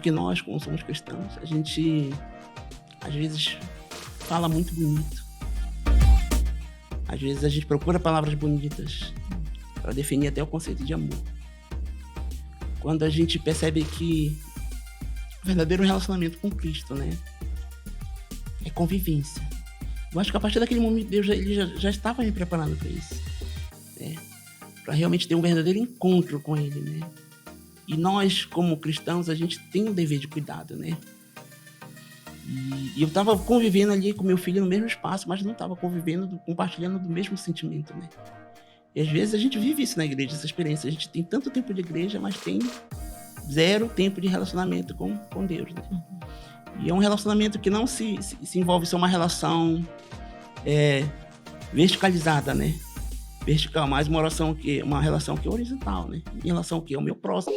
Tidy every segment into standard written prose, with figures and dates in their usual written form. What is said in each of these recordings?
Porque nós, como somos cristãos, a gente, às vezes, fala muito bonito. Às vezes, a gente procura palavras bonitas para definir até o conceito de amor. Quando a gente percebe que o verdadeiro relacionamento com Cristo, né, é convivência. Eu acho que a partir daquele momento Deus já estava me preparando para isso, né, para realmente ter um verdadeiro encontro com Ele, né. E nós, como cristãos, a gente tem um dever de cuidado, né. E eu estava convivendo ali com meu filho no mesmo espaço, mas não estava convivendo, compartilhando do mesmo sentimento, né. E às vezes a gente vive isso na igreja, essa experiência. A gente tem tanto tempo de igreja, mas tem zero tempo de relacionamento com Deus, né? E é um relacionamento que não se envolve só uma relação verticalizada, né? Vertical, mas uma relação que é horizontal, né? Em relação ao que? Ao meu próximo.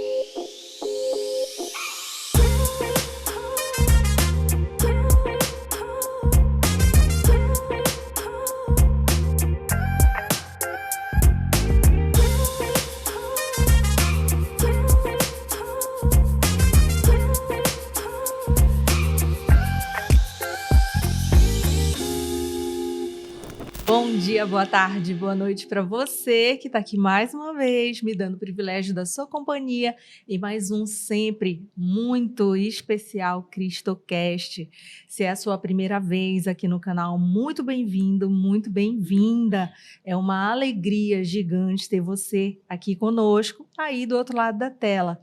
Bom dia, boa tarde, boa noite para você que está aqui mais uma vez, me dando o privilégio da sua companhia e mais um sempre muito especial CristoCast. Se é a sua primeira vez aqui no canal, muito bem-vindo, muito bem-vinda. É uma alegria gigante ter você aqui conosco, aí do outro lado da tela.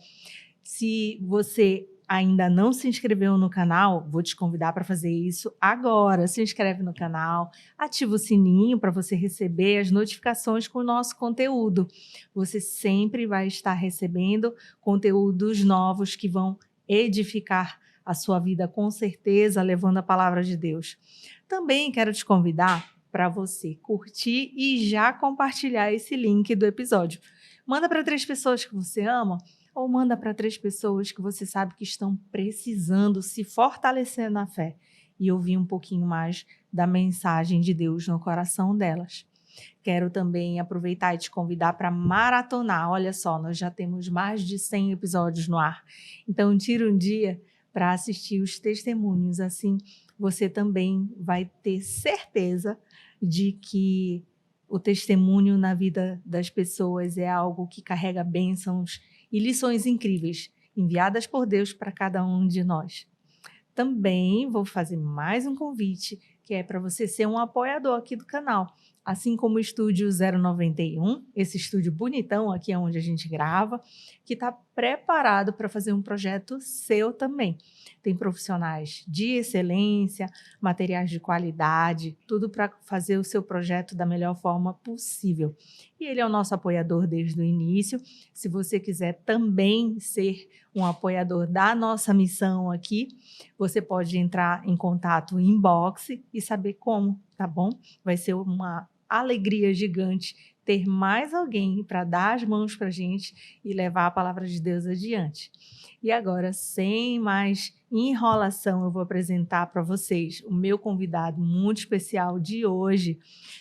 Se você ainda não se inscreveu no canal, vou te convidar para fazer isso agora. Se inscreve no canal, ativa o sininho para você receber as notificações com o nosso conteúdo. Você sempre vai estar recebendo conteúdos novos que vão edificar a sua vida, com certeza, levando a palavra de Deus. Também quero te convidar para você curtir e já compartilhar esse link do episódio. Manda para 3 pessoas que você ama, ou manda para 3 pessoas que você sabe que estão precisando se fortalecer na fé e ouvir um pouquinho mais da mensagem de Deus no coração delas. Quero também aproveitar e te convidar para maratonar. Olha só, nós já temos mais de 100 episódios no ar. Então, tira um dia para assistir os testemunhos. Assim, você também vai ter certeza de que o testemunho na vida das pessoas é algo que carrega bênçãos e lições incríveis, enviadas por Deus para cada um de nós. Também vou fazer mais um convite, que é para você ser um apoiador aqui do canal. Assim como o Estúdio 091, esse estúdio bonitão aqui onde a gente grava, que está preparado para fazer um projeto seu também. Tem profissionais de excelência, materiais de qualidade, tudo para fazer o seu projeto da melhor forma possível. E ele é o nosso apoiador desde o início. Se você quiser também ser um apoiador da nossa missão aqui, você pode entrar em contato inbox e saber como, tá bom? Vai ser uma alegria gigante ter mais alguém para dar as mãos para a gente e levar a palavra de Deus adiante. E agora, sem mais enrolação, eu vou apresentar para vocês o meu convidado muito especial de hoje,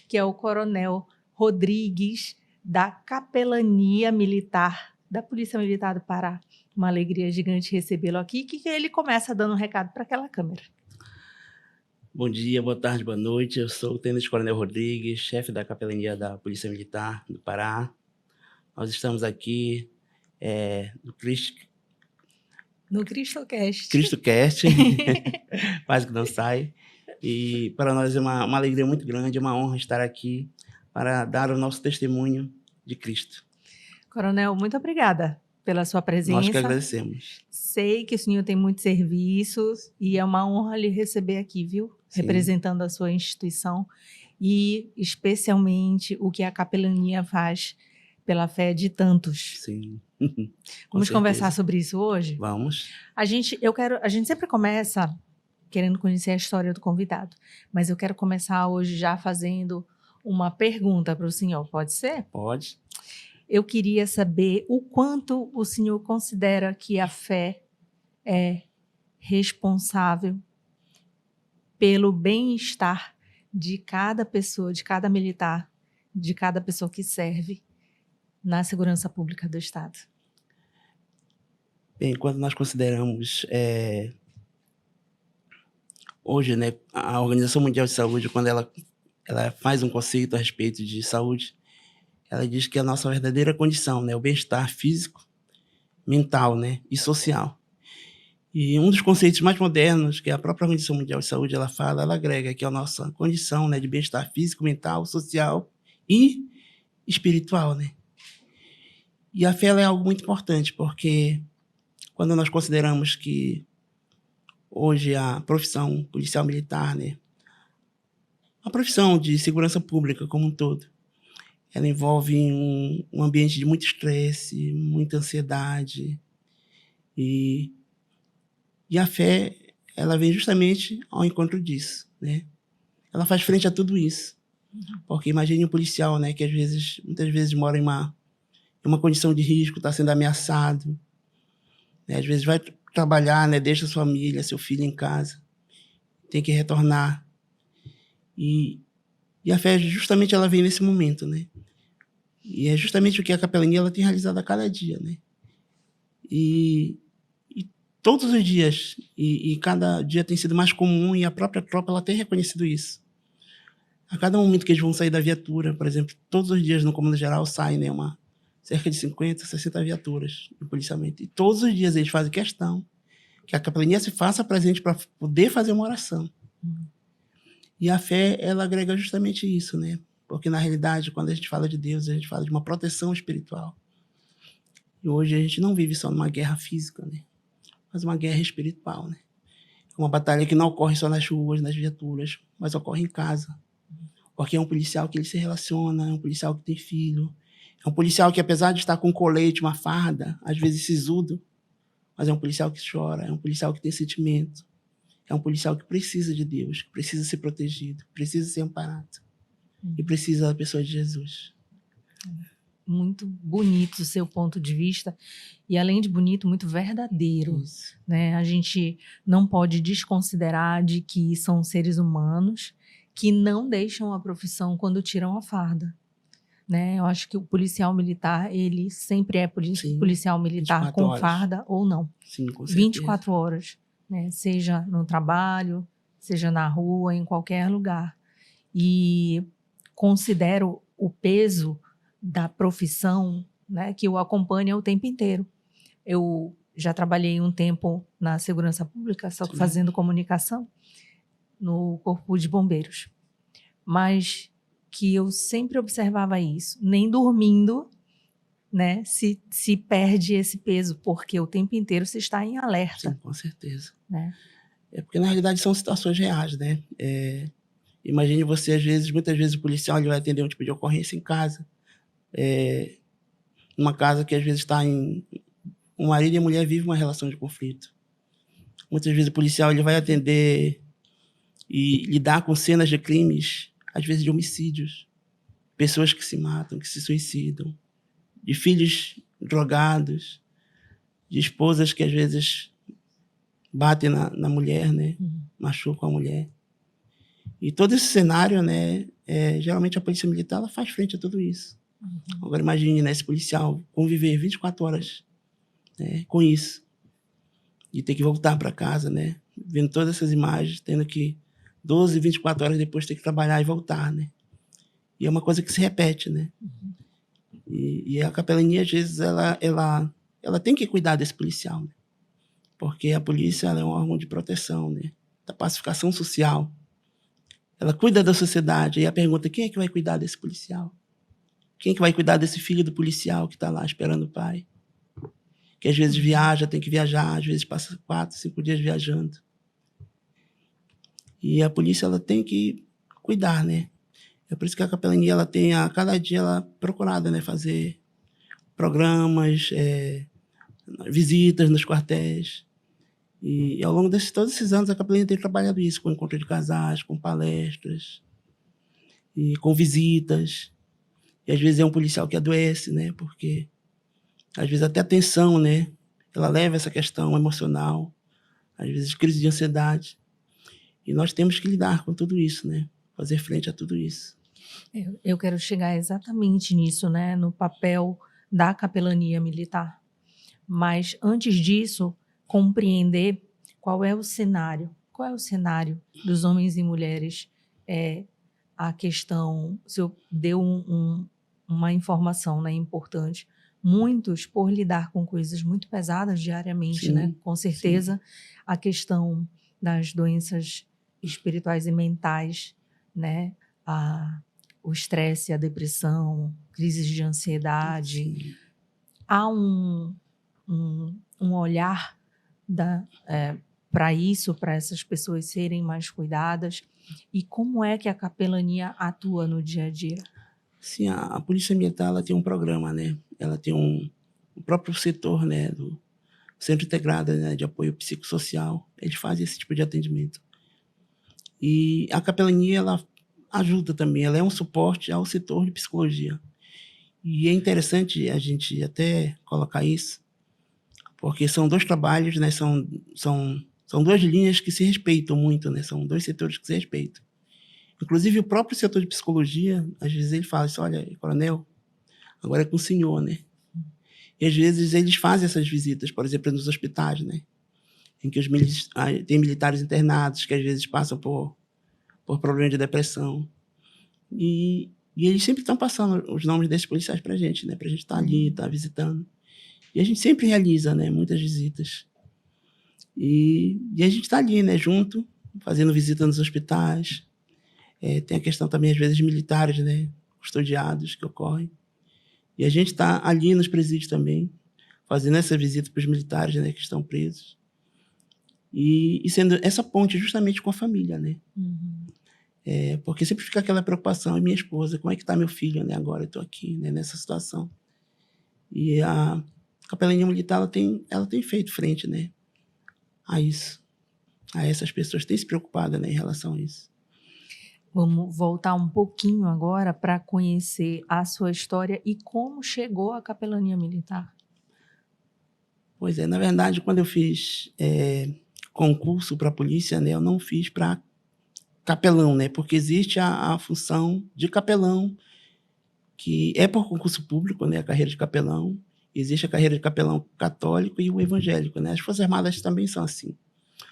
que é o Coronel Rodrigues, da Capelania Militar, da Polícia Militar do Pará. Uma alegria gigante recebê-lo aqui, que ele começa dando um recado para aquela câmera. Bom dia, boa tarde, boa noite. Eu sou o Tenente Coronel Rodrigues, chefe da Capelania da Polícia Militar do Pará. Nós estamos aqui no CristoCast, quase que não sai. E para nós é uma alegria muito grande, é uma honra estar aqui para dar o nosso testemunho de Cristo. Coronel, muito obrigada pela sua presença. Nós que agradecemos. Sei que o senhor tem muitos serviços e é uma honra lhe receber aqui, viu? Sim. Representando a sua instituição e especialmente o que a capelania faz pela fé de tantos. Sim. Vamos conversar sobre isso hoje? Vamos. A gente sempre começa querendo conhecer a história do convidado, mas eu quero começar hoje já fazendo uma pergunta para o senhor, pode ser? Pode. Eu queria saber o quanto o senhor considera que a fé é responsável pelo bem-estar de cada pessoa, de cada militar, de cada pessoa que serve na segurança pública do Estado. Bem, quando nós consideramos hoje, né, a Organização Mundial de Saúde, quando ela faz um conceito a respeito de saúde, ela diz que a nossa verdadeira condição, né, o bem-estar físico, mental, né, e social. E um dos conceitos mais modernos que a própria Organização Mundial de Saúde ela agrega, que é a nossa condição, né, de bem-estar físico, mental, social e espiritual, né? E a fé ela é algo muito importante, porque quando nós consideramos que hoje a profissão policial militar, né, a profissão de segurança pública como um todo, ela envolve um ambiente de muito estresse, muita ansiedade, e a fé, ela vem justamente ao encontro disso, né? Ela faz frente a tudo isso. Porque imagine um policial, né, que muitas vezes mora em uma condição de risco, está sendo ameaçado, né? Às vezes vai trabalhar, né, deixa sua família, seu filho em casa, tem que retornar. E a fé, justamente, ela vem nesse momento, né? E é justamente o que a capelania ela tem realizado a cada dia, né? E todos os dias, e cada dia tem sido mais comum, e a própria tropa ela tem reconhecido isso. A cada momento que eles vão sair da viatura, por exemplo, todos os dias no Comando Geral saem, né, cerca de 50, 60 viaturas de policiamento. E todos os dias eles fazem questão que a capelania se faça presente para poder fazer uma oração. E a fé, ela agrega justamente isso, né? Porque, na realidade, quando a gente fala de Deus, a gente fala de uma proteção espiritual. E hoje a gente não vive só numa guerra física, né? Mas uma guerra espiritual, né? Uma batalha que não ocorre só nas ruas, nas viaturas, mas ocorre em casa. Porque é um policial que ele se relaciona, é um policial que tem filho, é um policial que, apesar de estar com um colete, uma farda, às vezes sisudo, mas é um policial que chora, é um policial que tem sentimento, é um policial que precisa de Deus, que precisa ser protegido, que precisa ser amparado e precisa da pessoa de Jesus. Muito bonito o seu ponto de vista e, além de bonito, muito verdadeiro. Isso. Né? A gente não pode desconsiderar de que são seres humanos que não deixam a profissão quando tiram a farda. Né? Eu acho que o policial militar, ele sempre é policial militar com farda ou não. Sim, com certeza. 24 horas, né? Seja no trabalho, seja na rua, em qualquer lugar. E considero o peso da profissão, né, que o acompanha o tempo inteiro. Eu já trabalhei um tempo na segurança pública, só que fazendo comunicação, no Corpo de Bombeiros. Mas que eu sempre observava isso, nem dormindo, né, se perde esse peso, porque o tempo inteiro se está em alerta. Sim, com certeza. Né? É porque, na realidade, são situações reais, né? Imagine você, muitas vezes o policial ele vai atender um tipo de ocorrência em casa, uma casa que às vezes está um marido e a mulher vivem uma relação de conflito. Muitas vezes o policial ele vai atender e lidar com cenas de crimes, às vezes de homicídios, pessoas que se matam, que se suicidam, de filhos drogados, de esposas que às vezes batem na mulher, né? Machucam a mulher. E todo esse cenário, né? Geralmente a polícia militar ela faz frente a tudo isso. Agora imagine, né, esse policial conviver 24 horas, né, com isso. E ter que voltar para casa, né? Vendo todas essas imagens, tendo que 12, 24 horas depois ter que trabalhar e voltar, né? E é uma coisa que se repete, né? E a capelania, às vezes, ela tem que cuidar desse policial, né? Porque a polícia ela é um órgão de proteção, né? Da pacificação social. Ela cuida da sociedade. E a pergunta, quem é que vai cuidar desse policial? Quem é que vai cuidar desse filho do policial que está lá esperando o pai? Que às vezes viaja, tem que viajar, às vezes passa 4, 5 dias viajando. E a polícia ela tem que cuidar, né? É por isso que a capelania ela tem a cada dia ela procurada, né, fazer programas, visitas nos quartéis. E ao longo todos esses anos a capelania tem trabalhado isso com encontro de casais, com palestras e com visitas. E às vezes é um policial que adoece, né? Porque às vezes até a tensão, né? Ela leva essa questão emocional, às vezes crise de ansiedade. E nós temos que lidar com tudo isso, né? Fazer frente a tudo isso. Eu quero chegar exatamente nisso, né? No papel da capelania militar. Mas, antes disso, compreender qual é o cenário. Qual é o cenário dos homens e mulheres? A questão, se eu deu uma informação, né, importante, muitos, por lidar com coisas muito pesadas diariamente, Sim, né, com certeza, sim. a questão das doenças espirituais e mentais, né, o estresse, a depressão, crises de ansiedade, Sim. há um olhar para isso, para essas pessoas serem mais cuidadas. E como é que a capelania atua no dia a dia? Sim, a Polícia Militar ela tem um programa, né? Ela tem o próprio setor, né, do Centro Integrado, né, de Apoio Psicossocial. Eles fazem esse tipo de atendimento. E a capelania ela ajuda também, ela é um suporte ao setor de psicologia. E é interessante a gente até colocar isso, porque são dois trabalhos, né, são duas linhas que se respeitam muito, né, são dois setores que se respeitam. Inclusive, o próprio setor de psicologia, às vezes ele fala assim, olha, coronel, agora é com o senhor, né? E às vezes eles fazem essas visitas, por exemplo, nos hospitais, né? Em que tem militares internados que às vezes passam por problemas de depressão. E eles sempre estão passando os nomes desses policiais para a gente, né? Para a gente estar ali, estar visitando. E a gente sempre realiza, né? Muitas visitas. E a gente está ali, né? Junto, fazendo visita nos hospitais. Tem a questão também, às vezes, de militares, né? Custodiados que ocorrem. E a gente está ali nos presídios também, fazendo essa visita para os militares, né? Que estão presos. E sendo essa ponte justamente com a família, né? Uhum. Porque sempre fica aquela preocupação, e minha esposa, como é que está meu filho, né? Agora eu estou aqui, né? Nessa situação. E a capelania militar, ela tem feito frente, né? A isso. A essas pessoas, tem se preocupado, né? Em relação a isso. Vamos voltar um pouquinho agora para conhecer a sua história e como chegou à capelania militar. Pois é, na verdade, quando eu fiz concurso para a polícia, né? Eu não fiz para capelão, né? Porque existe a função de capelão, que é por concurso público, né? A carreira de capelão. Existe a carreira de capelão católico e o evangélico, né? As Forças Armadas também são assim.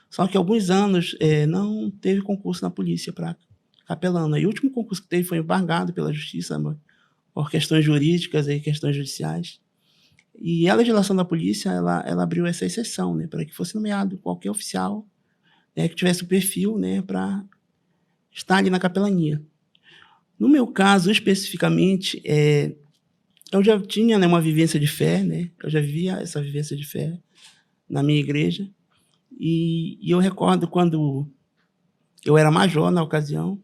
Só que há alguns anos não teve concurso na polícia para capelão, né? E o último concurso que teve foi embargado pela justiça, por questões jurídicas e questões judiciais. E a legislação da polícia, ela abriu essa exceção, né? Para que fosse nomeado qualquer oficial, né, que tivesse o perfil, né? Para estar ali na capelania. No meu caso, especificamente, eu já tinha, né, uma vivência de fé, né? Eu já vivia essa vivência de fé na minha igreja. E eu recordo quando eu era major na ocasião,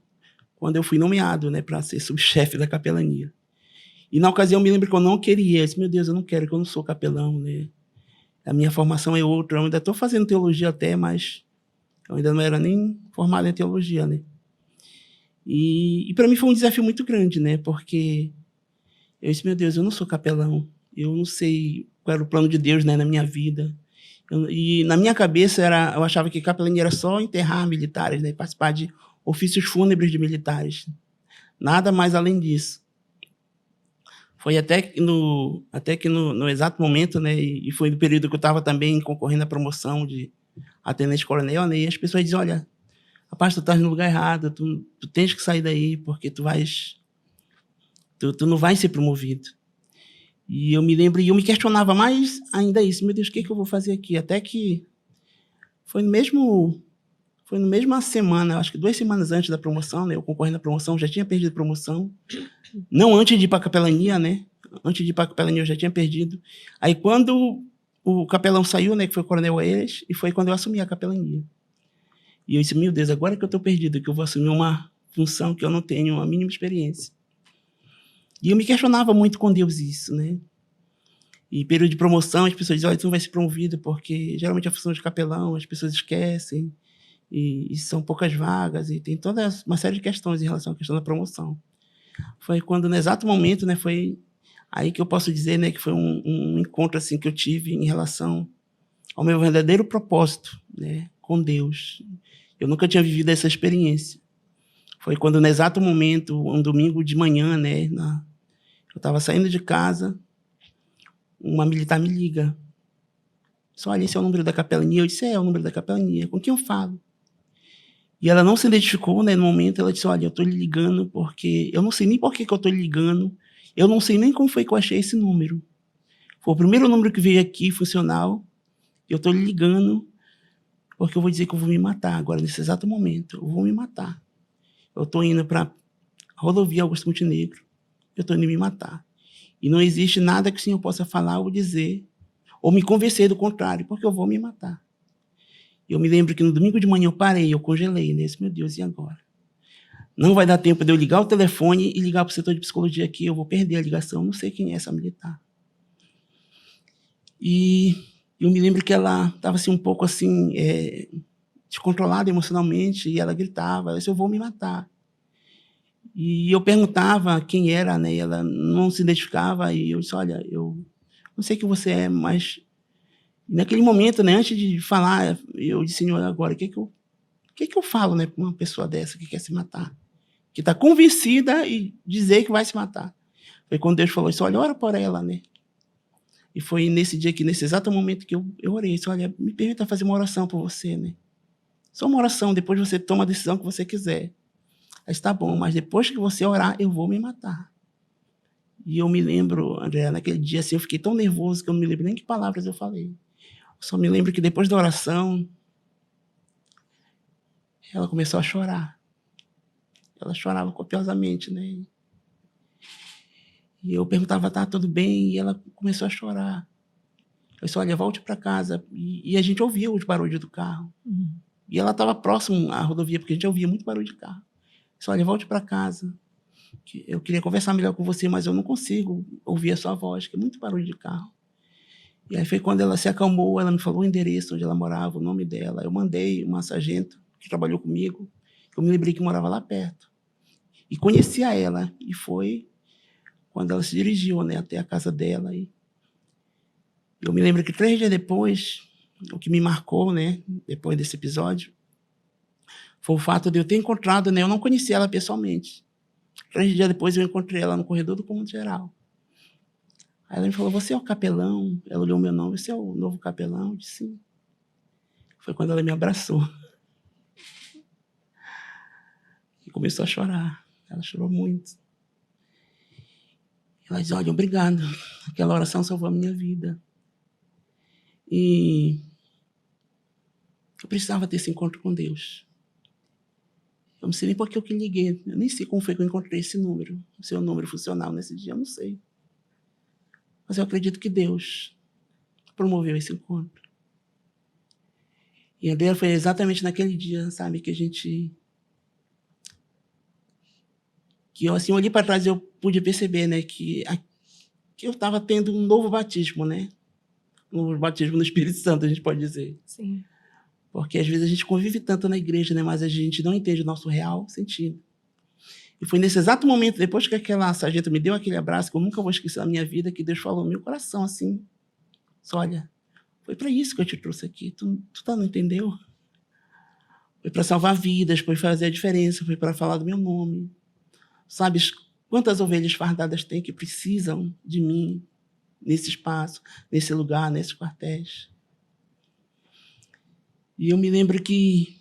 quando eu fui nomeado, né, para ser subchefe da capelania. E na ocasião eu me lembro que eu não queria, eu disse, meu Deus, eu não quero, que eu não sou capelão, né? A minha formação é outra, eu ainda estou fazendo teologia até, mas eu ainda não era nem formado em teologia, né? E para mim foi um desafio muito grande, né? Porque eu disse, meu Deus, eu não sou capelão, eu não sei qual era o plano de Deus, né, na minha vida. E na minha cabeça eu achava que capelania era só enterrar militares, né, participar de ofícios fúnebres de militares. Nada mais além disso. Foi até que no exato momento, né, e foi no período que eu estava também concorrendo à promoção de tenente-coronel, né, e as pessoas dizem, olha, rapaz, tu estás no lugar errado, tu tens que sair daí, porque tu não vais ser promovido. E eu me lembro, e eu me questionava mais ainda isso, meu Deus, o que eu vou fazer aqui? Até que foi no mesma semana, acho que 2 semanas antes da promoção, né, eu concorrendo à promoção, já tinha perdido a promoção. Não antes de ir para a capelania, né? Antes de ir para a capelania eu já tinha perdido. Aí quando o capelão saiu, né, que foi o coronel Eires, e foi quando eu assumi a capelania. E eu disse, meu Deus, agora que eu estou perdido, que eu vou assumir uma função que eu não tenho a mínima experiência. E eu me questionava muito com Deus isso, né? E período de promoção, as pessoas dizem, olha, tu não vai ser promovido, porque geralmente a função de capelão, as pessoas esquecem, e são poucas vagas, e tem toda uma série de questões em relação à questão da promoção. Foi quando, no exato momento, né, foi aí que eu posso dizer, né, que foi um encontro assim, que eu tive em relação ao meu verdadeiro propósito, né, com Deus. Eu nunca tinha vivido essa experiência. Foi quando, no exato momento, um domingo de manhã, né, eu estava saindo de casa, uma militar me liga. Disse, olha, esse é o número da capelania. Eu disse, é o número da capelania. Com quem eu falo? E ela não se identificou, né? No momento, ela disse, olha, eu estou lhe ligando porque... Eu não sei nem por que eu estou lhe ligando. Eu não sei nem como foi que eu achei esse número. Foi o primeiro número que veio aqui, funcional. Eu estou lhe ligando porque eu vou dizer que eu vou me matar agora, nesse exato momento. Eu vou me matar. Eu estou indo para a rodovia Augusto Montenegro. Eu estou indo me matar. E não existe nada que o senhor possa falar ou dizer, ou me convencer do contrário, porque eu vou me matar. Eu me lembro que no domingo de manhã eu parei, eu congelei, né? Meu Deus, e agora? Não vai dar tempo de eu ligar o telefone e ligar para o setor de psicologia aqui, eu vou perder a ligação, não sei quem é essa militar. E eu me lembro que ela estava assim, um pouco assim, descontrolada emocionalmente, e ela gritava, ela disse, eu vou me matar. E eu perguntava quem era, né? E ela não se identificava, e eu disse, olha, eu não sei quem você é, mas naquele momento, né, antes de falar, eu disse, Senhor, agora, o que eu falo, né, para uma pessoa dessa que quer se matar? Que está convencida e dizer que vai se matar. Foi quando Deus falou isso, olha, ora por ela, né? E foi nesse dia aqui, nesse exato momento que eu orei, disse, olha, me permita fazer uma oração por você, né? Só uma oração, depois você toma a decisão que você quiser. Aí está bom, mas depois que você orar, eu vou me matar. E eu me lembro, André, naquele dia assim, eu fiquei tão nervoso que eu não me lembro nem que palavras eu falei. Eu só me lembro que depois da oração, ela começou a chorar. Ela chorava copiosamente, né? E eu perguntava, tá tudo bem? E ela começou a chorar. Eu disse, olha, volte para casa. E a gente ouvia os barulhos do carro. E ela estava próximo à rodovia, porque a gente ouvia muito barulho de carro. Eu disse, olha, volte para casa. Eu queria conversar melhor com você, mas eu não consigo ouvir a sua voz, que é muito barulho de carro. E aí foi quando ela se acalmou, ela me falou o endereço onde ela morava, o nome dela. Eu mandei uma sargento que trabalhou comigo. Eu me lembrei que morava lá perto. E conhecia ela. E foi quando ela se dirigiu, né, até a casa dela. E eu me lembro que 3 dias depois, o que me marcou, né, depois desse episódio, foi o fato de eu ter encontrado, né, eu não conhecia ela pessoalmente. 3 dias depois eu encontrei ela no corredor do Comando Geral. Aí ela me falou, você é o capelão? Ela olhou o meu nome, você é o novo capelão? Eu disse, sim. Foi quando ela me abraçou. E começou a chorar. Ela chorou muito. Ela disse, olha, obrigado. Aquela oração salvou a minha vida. E eu precisava ter esse encontro com Deus. Eu não sei nem por que eu que liguei. Eu nem sei como foi que eu encontrei esse número. O seu número funcional nesse dia, eu não sei. Mas eu acredito que Deus promoveu esse encontro. E a dela foi exatamente naquele dia, sabe, que eu assim, olhei para trás e eu pude perceber, né, que eu estava tendo um novo batismo, né? Um novo batismo no Espírito Santo, a gente pode dizer. Sim. Porque às vezes a gente convive tanto na igreja, né, mas a gente não entende o nosso real sentido. E foi nesse exato momento, depois que aquela sargento me deu aquele abraço, que eu nunca vou esquecer na minha vida, que Deus falou no meu coração, assim, olha, foi para isso que eu te trouxe aqui, tu não entendeu? Foi para salvar vidas, foi fazer a diferença, foi para falar do meu nome. Sabes quantas ovelhas fardadas tem que precisam de mim nesse espaço, nesse lugar, nesses quartéis? E eu me lembro que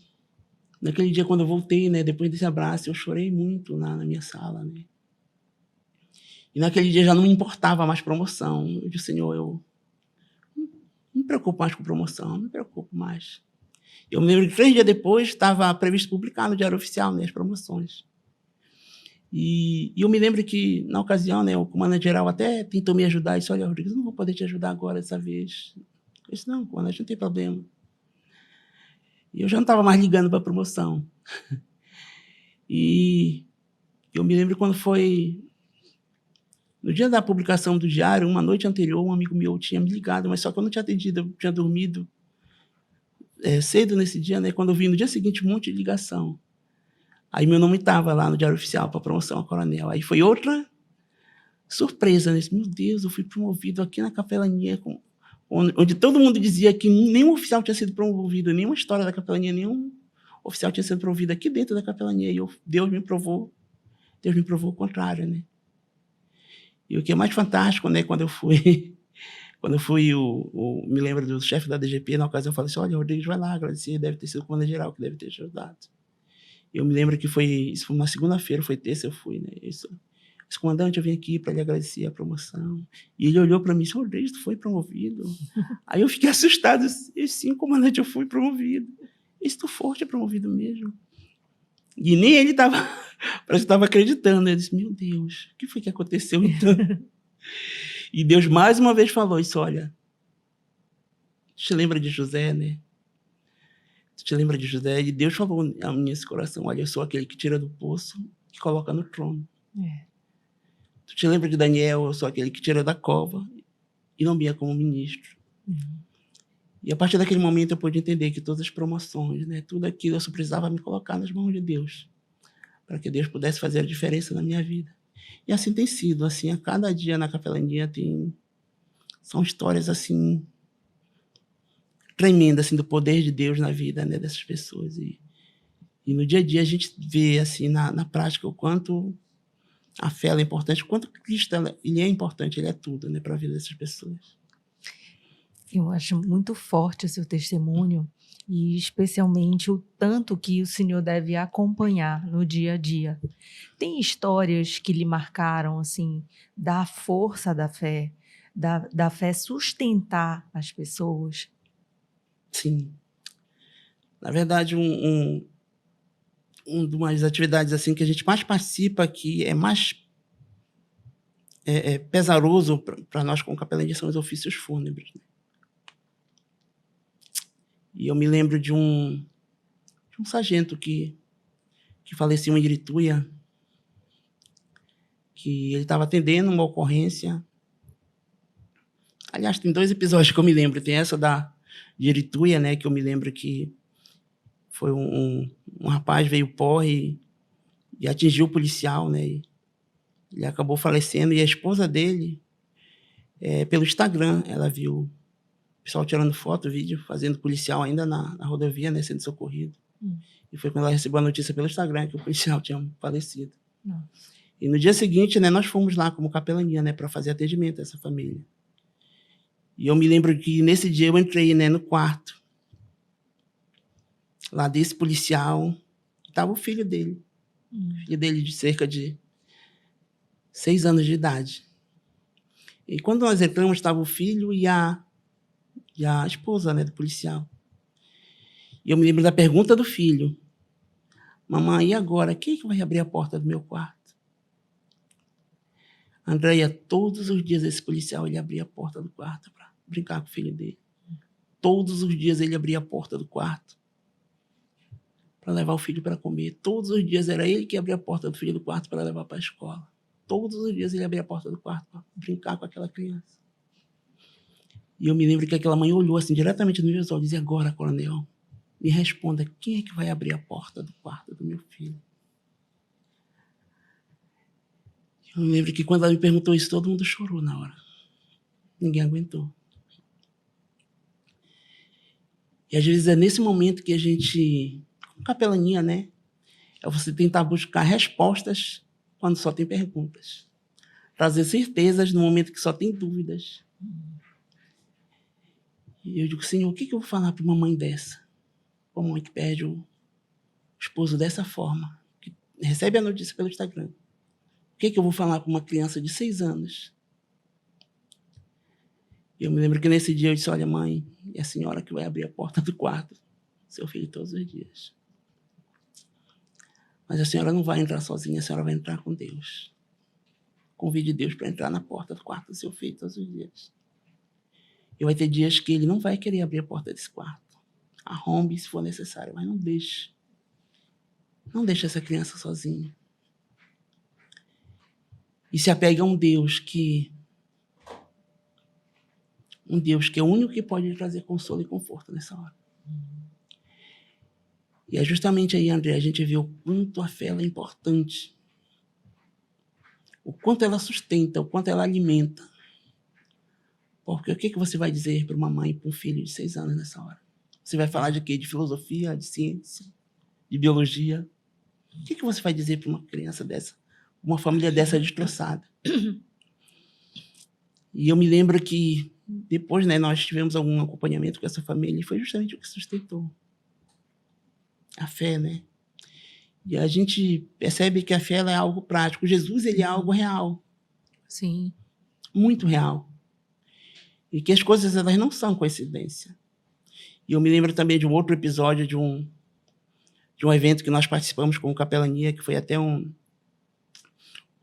naquele dia, quando eu voltei, né, depois desse abraço, eu chorei muito na minha sala, né? E naquele dia já não me importava mais promoção. Eu disse, Senhor, eu não me preocupo mais com promoção, não me preocupo mais. Eu me lembro que 3 dias depois estava previsto publicar no Diário Oficial, né, as promoções. E eu me lembro que, na ocasião, né, o comandante-geral até tentou me ajudar. E disse, olha, Rodrigues, eu não vou poder te ajudar agora dessa vez. Eu disse, não, comandante, não tem problema. E eu já não estava mais ligando para a promoção. E eu me lembro quando foi no dia da publicação do diário, uma noite anterior, um amigo meu tinha me ligado, mas só que eu não tinha atendido, eu tinha dormido cedo nesse dia, né? Quando eu vi no dia seguinte um monte de ligação. Aí meu nome estava lá no Diário Oficial para promoção a coronel. Aí foi outra surpresa, né? Meu Deus, eu fui promovido aqui na capelania, onde todo mundo dizia que nenhum oficial tinha sido promovido, nenhuma história da capelania, nenhum oficial tinha sido promovido aqui dentro da capelania. E Deus me provou o contrário, né? E o que é mais fantástico, né, quando eu Quando eu fui, me lembro do chefe da DGP, na ocasião, eu falei assim, olha, o Rodrigues vai lá agradecer, deve ter sido o comandante-geral que deve ter te ajudado. Eu me lembro que isso foi uma segunda-feira, foi terça, eu fui, né? Esse comandante, eu vim aqui para lhe agradecer a promoção. E ele olhou para mim e disse, Rodrigues, tu foi promovido? Aí eu fiquei assustado, e sim, comandante, eu fui promovido. E se tu foste promovido mesmo? E nem ele parece que estava acreditando. Ele disse, meu Deus, o que foi que aconteceu então? E Deus mais uma vez falou isso, olha, tu te lembra de José, né? Tu te lembra de José? E Deus falou a mim nesse coração, olha, eu sou aquele que tira do poço e coloca no trono. Tu te lembra de Daniel? Eu sou aquele que tira da cova e nomeia como ministro. E a partir daquele momento eu pude entender que todas as promoções, né, tudo aquilo eu só precisava me colocar nas mãos de Deus, para que Deus pudesse fazer a diferença na minha vida. E assim tem sido, assim, a cada dia na capelania são histórias assim tremendas assim do poder de Deus na vida, né, dessas pessoas. E no dia a dia a gente vê assim na prática o quanto a fé é importante, o quanto Cristo ele é importante, ele é tudo, né, para a vida dessas pessoas. Eu acho muito forte o seu testemunho e especialmente o tanto que o senhor deve acompanhar no dia a dia. Tem histórias que lhe marcaram, assim, da força da fé, da fé sustentar as pessoas? Sim. Na verdade, uma das atividades assim que a gente mais participa aqui, é mais pesaroso para nós como capelania, são os ofícios fúnebres, né? E eu me lembro de um sargento que faleceu em Irituia, que ele estava atendendo uma ocorrência. Aliás, tem 2 episódios que eu me lembro. Tem essa de Irituia, né, que eu me lembro que foi um rapaz veio porre e atingiu o policial, né, e ele acabou falecendo. E a esposa dele, pelo Instagram, ela viu o pessoal tirando foto, vídeo, fazendo policial ainda na rodovia, né, sendo socorrido. E foi quando ela recebeu a notícia pelo Instagram que o policial tinha falecido. Nossa. E no dia seguinte, né, nós fomos lá como capelania, né, para fazer atendimento a essa família. E eu me lembro que nesse dia eu entrei, né, no quarto lá desse policial, estava o filho dele. O filho dele de cerca de 6 anos de idade. E quando nós entramos, estava o filho e a esposa, né, do policial. E eu me lembro da pergunta do filho. Mamãe, e agora? Quem é que vai abrir a porta do meu quarto? Andréia, todos os dias esse policial ele abria a porta do quarto para brincar com o filho dele. Todos os dias ele abria a porta do quarto para levar o filho para comer. Todos os dias era ele que abria a porta do filho do quarto para levar para a escola. Todos os dias ele abria a porta do quarto para brincar com aquela criança. E eu me lembro que aquela mãe olhou assim diretamente nos meus olhos e disse, agora, coronel, me responda, quem é que vai abrir a porta do quarto do meu filho? Eu me lembro que quando ela me perguntou isso, todo mundo chorou na hora. Ninguém aguentou. E às vezes é nesse momento que a gente, como capelania, né? É você tentar buscar respostas quando só tem perguntas. Trazer certezas no momento que só tem dúvidas. E eu digo, Senhor, o que eu vou falar para uma mãe dessa? Uma mãe que perde o esposo dessa forma, que recebe a notícia pelo Instagram. O que eu vou falar para uma criança de 6 anos? E eu me lembro que nesse dia eu disse, olha, mãe, é a senhora que vai abrir a porta do quarto do seu filho todos os dias. Mas a senhora não vai entrar sozinha, a senhora vai entrar com Deus. Convide Deus para entrar na porta do quarto do seu filho todos os dias. E vai ter dias que ele não vai querer abrir a porta desse quarto. Arrombe se for necessário, mas não deixe. Não deixe essa criança sozinha. E se apegue a um Deus que é o único que pode lhe trazer consolo e conforto nessa hora. E é justamente aí, André, a gente vê o quanto a fé é importante. O quanto ela sustenta, o quanto ela alimenta. Porque o que você vai dizer para uma mãe e para um filho de 6 anos nessa hora? Você vai falar de quê? De filosofia, de ciência, de biologia? O que você vai dizer para uma criança dessa? Uma família dessa destroçada? E eu me lembro que depois, né, nós tivemos algum acompanhamento com essa família e foi justamente o que sustentou a fé, né? E a gente percebe que a fé ela é algo prático. Jesus, ele é algo real, Sim. muito real. E que as coisas elas não são coincidência. E eu me lembro também de um outro episódio de um evento que nós participamos como capelania, que foi até um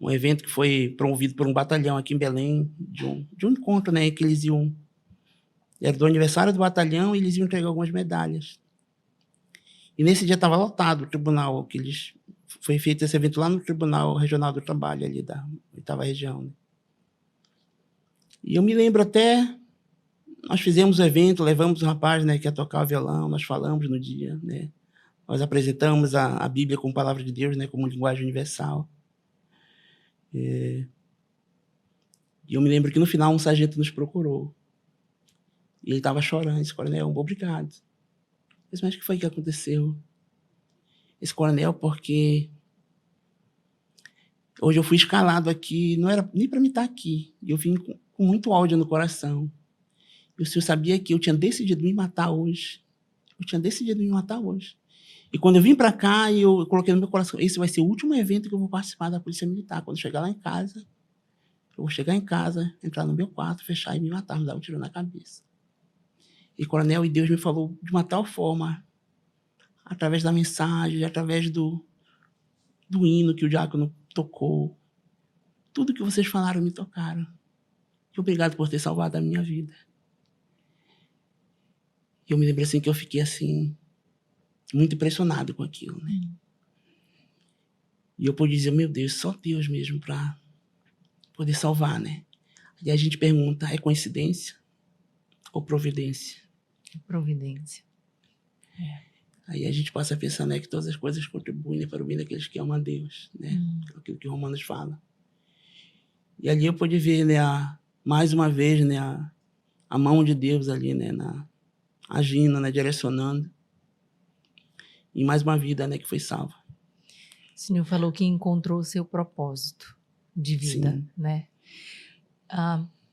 evento que foi promovido por um batalhão aqui em Belém, de um encontro, né, que eles iam... Era do aniversário do batalhão e eles iam entregar algumas medalhas. E nesse dia estava lotado o tribunal, foi feito esse evento lá no Tribunal Regional do Trabalho, ali da 8ª região. Né? E eu me lembro até, nós fizemos o evento, levamos o rapaz, né, que ia tocar o violão, nós falamos no dia, né? Nós apresentamos a Bíblia como palavra de Deus, né, como linguagem universal. E eu me lembro que no final um sargento nos procurou. E ele estava chorando, disse: coronel, obrigado. Eu disse: mas o que foi que aconteceu? Esse coronel, porque hoje eu fui escalado aqui, não era nem para mim estar aqui. E eu vim com muito ódio no coração. E o senhor sabia que eu tinha decidido me matar hoje. Eu tinha decidido me matar hoje. E quando eu vim para cá, eu coloquei no meu coração: esse vai ser o último evento que eu vou participar da Polícia Militar. Quando eu chegar lá em casa, eu vou chegar em casa, entrar no meu quarto, fechar e me matar, me dar um tiro na cabeça. E, coronel, e Deus me falou de uma tal forma, através da mensagem, através do hino que o diácono tocou. Tudo que vocês falaram me tocaram. E obrigado por ter salvado a minha vida. E eu me lembro assim que eu fiquei assim, muito impressionado com aquilo, né? E eu pude dizer: meu Deus, só Deus mesmo para poder salvar, né? E a gente pergunta: é coincidência ou providência? Providência. Aí a gente passa a pensar, né, que todas as coisas contribuem para o bem daqueles que amam a Deus, né? Aquilo que Romanos fala. E ali eu pude ver, né, mais uma vez, né, a mão de Deus ali, né, agindo, né, direcionando. E mais uma vida, né, que foi salva. O senhor falou que encontrou o seu propósito de vida, Sim. né?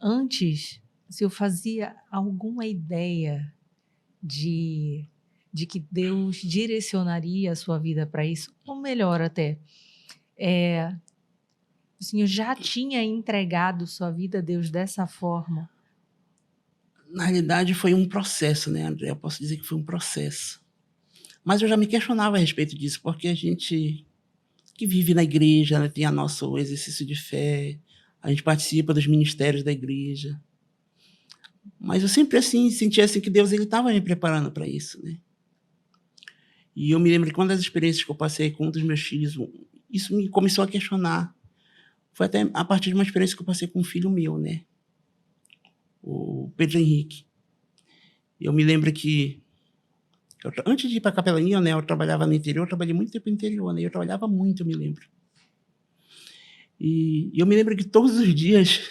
Antes, o senhor fazia alguma ideia de que Deus direcionaria a sua vida para isso? Ou melhor até, o senhor já tinha entregado sua vida a Deus dessa forma? Na realidade, foi um processo, né, André? Eu posso dizer que foi um processo. Mas eu já me questionava a respeito disso, porque a gente que vive na igreja, né, tem o nosso exercício de fé, a gente participa dos ministérios da igreja. Mas eu sempre assim sentia assim que Deus ele estava me preparando para isso, né? E eu me lembro que uma das experiências que eu passei com um dos meus filhos, isso me começou a questionar. Foi até a partir de uma experiência que eu passei com um filho meu, né? O Pedro Henrique. Eu me lembro que antes de ir para a capelania, né, eu trabalhava no interior, eu trabalhei muito tempo no interior, né? Eu trabalhava muito, eu me lembro. E eu me lembro que todos os dias,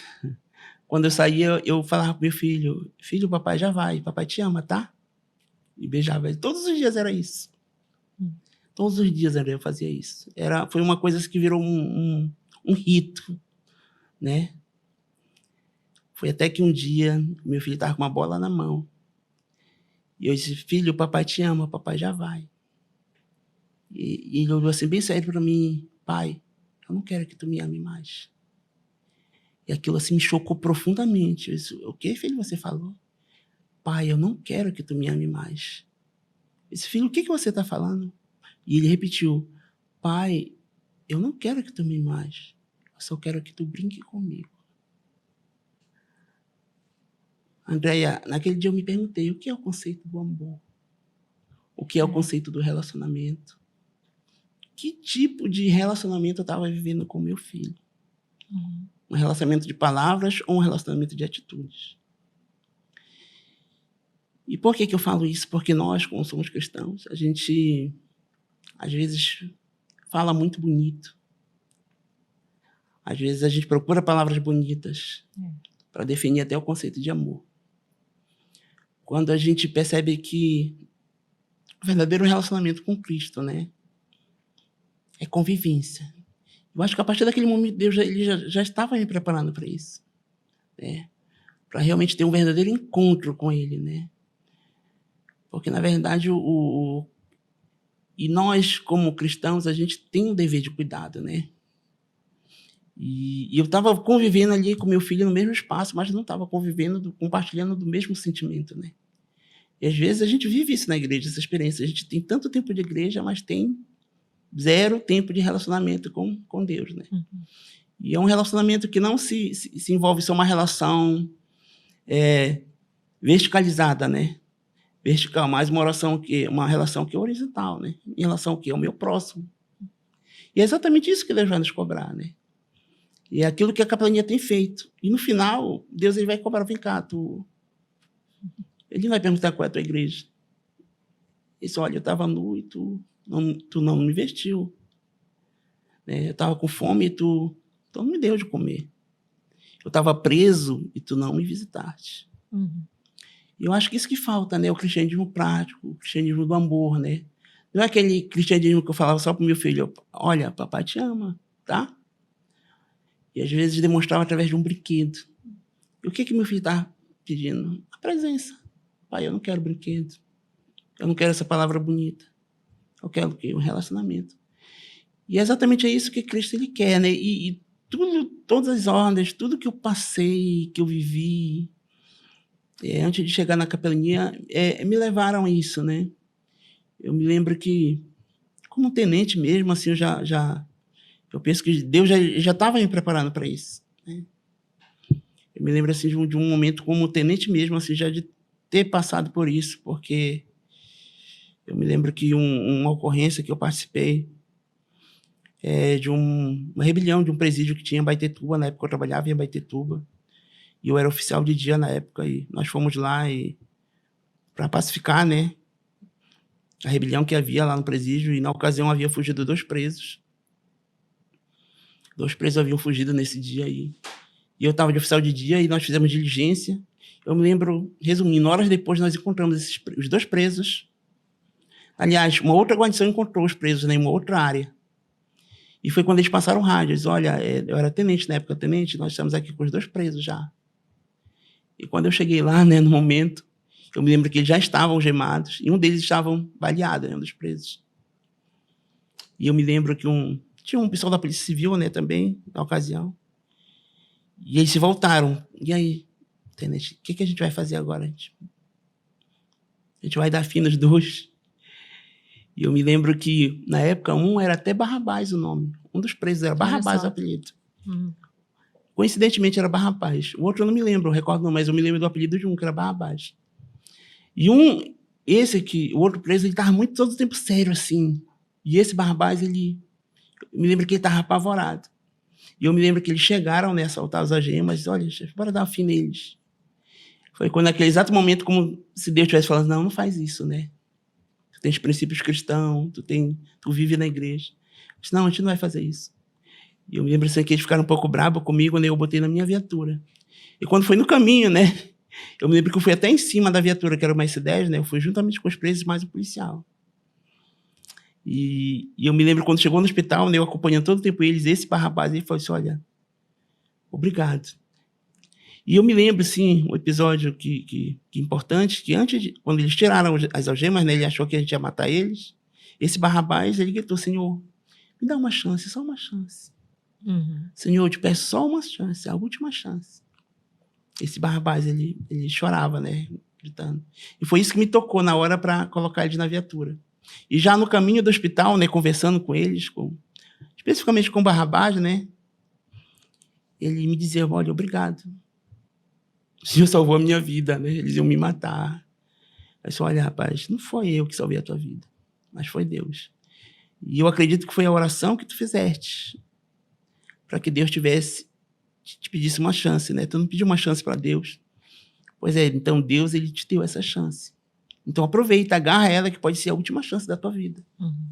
quando eu saía, eu falava pro meu filho: filho, papai já vai, papai te ama, tá? E beijava ele. Todos os dias era isso. Todos os dias, André, eu fazia isso. Foi uma coisa que virou um rito, né? Foi até que um dia, meu filho estava com uma bola na mão. E eu disse: filho, papai te ama, papai já vai. E ele olhou assim bem sério para mim: pai, eu não quero que tu me ame mais. E aquilo assim me chocou profundamente. Eu disse: o que, filho, você falou? Pai, eu não quero que tu me ame mais. Eu disse: filho, o que você está falando? E ele repetiu: pai, eu não quero que tu me ame mais. Eu só quero que tu brinque comigo. Andréia, naquele dia eu me perguntei: o que é o conceito do amor? O que é o conceito do relacionamento? Que tipo de relacionamento eu estava vivendo com meu filho? Um relacionamento de palavras ou um relacionamento de atitudes? E por que eu falo isso? Porque nós, como somos cristãos, a gente, às vezes, fala muito bonito. Às vezes, a gente procura palavras bonitas para definir até o conceito de amor. Quando a gente percebe que o verdadeiro relacionamento com Cristo, né, é convivência. Eu acho que a partir daquele momento Deus ele já estava me preparando para isso, né? para realmente ter um verdadeiro encontro com ele, né? Porque, na verdade, e nós, como cristãos, a gente tem um dever de cuidado, né? E eu estava convivendo ali com meu filho no mesmo espaço, mas não estava convivendo, compartilhando do mesmo sentimento, né? E às vezes a gente vive isso na igreja, essa experiência. A gente tem tanto tempo de igreja, mas tem 0 tempo de relacionamento com Deus, né? Uhum. E é um relacionamento que não se envolve só uma relação verticalizada, né? Vertical, mais uma relação que é horizontal, né? Em relação ao que? Ao meu próximo. E é exatamente isso que Deus vai nos cobrar, né? E é aquilo que a capelania tem feito. E no final, Deus ele vai cobrar, vem cá, Ele não vai perguntar qual é a tua igreja. Ele disse, olha, eu estava nu e tu não me vestiu. Né? Eu estava com fome e tu não me deu de comer. Eu estava preso e tu não me visitaste. Uhum. E eu acho que isso que falta, né? O cristianismo prático, o cristianismo do amor, né? Não é aquele cristianismo que eu falava só para o meu filho, olha, papai te ama, tá? E às vezes demonstrava através de um brinquedo. E o que meu filho está pedindo? A presença. Pai, eu não quero brinquedo. Eu não quero essa palavra bonita. Eu quero o quê? Um relacionamento. E é exatamente isso que Cristo ele quer, né? E todas as ordens, tudo que eu passei, que eu vivi, antes de chegar na capelania, me levaram a isso, né? Eu me lembro que, como tenente mesmo, assim, eu penso que Deus já estava me preparando para isso, né? Eu me lembro assim, de um momento como tenente mesmo, assim, já de ter passado por isso, porque eu me lembro que uma ocorrência que eu participei de uma rebelião de um presídio que tinha em Abaetetuba, na época eu trabalhava em Abaetetuba, e eu era oficial de dia na época, e nós fomos lá para pacificar, né, a rebelião que havia lá no presídio, e na ocasião havia fugido 2 presos. 2 presos haviam fugido nesse dia aí. E eu estava de oficial de dia e nós fizemos diligência. Eu me lembro, resumindo, horas depois nós encontramos os 2 presos. Aliás, uma outra guarnição encontrou os presos em uma outra área. E foi quando eles passaram rádio. Eles, olha, eu era tenente na época, tenente, nós estamos aqui com os 2 presos já. E quando eu cheguei lá, né, no momento, eu me lembro que eles já estavam algemados e um deles estava baleado, né, um dos presos. E eu me lembro que tinha um pessoal da Polícia Civil, né, também, na ocasião. E eles se voltaram. E aí, tenente, o que a gente vai fazer agora? A gente vai dar fim nos 2. E eu me lembro que, na época, um era até Barrabás o nome. Um dos presos era Barrabás o apelido. Coincidentemente, era Barrabás. O outro eu não me lembro, eu recordo não, mas eu me lembro do apelido de um, que era Barrabás. E o outro preso, ele estava todo o tempo sério, assim. E esse Barrabás, eu me lembro que ele estava apavorado. E eu me lembro que eles chegaram, né, a soltar as algemas, e olha, chefe, bora dar um fim neles. Foi quando, naquele exato momento, como se Deus estivesse falando, não faz isso, né? Tu tens princípios cristãos, tu vive na igreja. Eu disse, não, a gente não vai fazer isso. E eu me lembro assim, que eles ficaram um pouco bravos comigo, né? Eu botei na minha viatura. E quando foi no caminho, né? Eu me lembro que eu fui até em cima da viatura, que era uma S10, né? Eu fui juntamente com os presos mais o policial. E eu me lembro quando chegou no hospital, né, eu acompanhando todo o tempo eles, esse Barrabás, ele falou assim, olha, obrigado. E eu me lembro, assim, um episódio que importante, que quando eles tiraram as algemas, né, ele achou que a gente ia matar eles, esse Barrabás, ele gritou, Senhor, me dá uma chance, só uma chance. Uhum. Senhor, eu te peço só uma chance, a última chance. Esse Barrabás, ele chorava, né, gritando. E foi isso que me tocou na hora para colocar eles na viatura. E já no caminho do hospital, né, conversando com eles, especificamente com o Barrabás, né, ele me dizia, olha, obrigado. O Senhor salvou a minha vida, né? Eles iam me matar. Eu disse, olha, rapaz, não foi eu que salvei a tua vida, mas foi Deus. E eu acredito que foi a oração que tu fizeste para que Deus te pedisse uma chance, né? Tu não pediu uma chance para Deus. Pois é, então Deus, ele te deu essa chance. Então aproveita, agarra ela, que pode ser a última chance da tua vida. Uhum.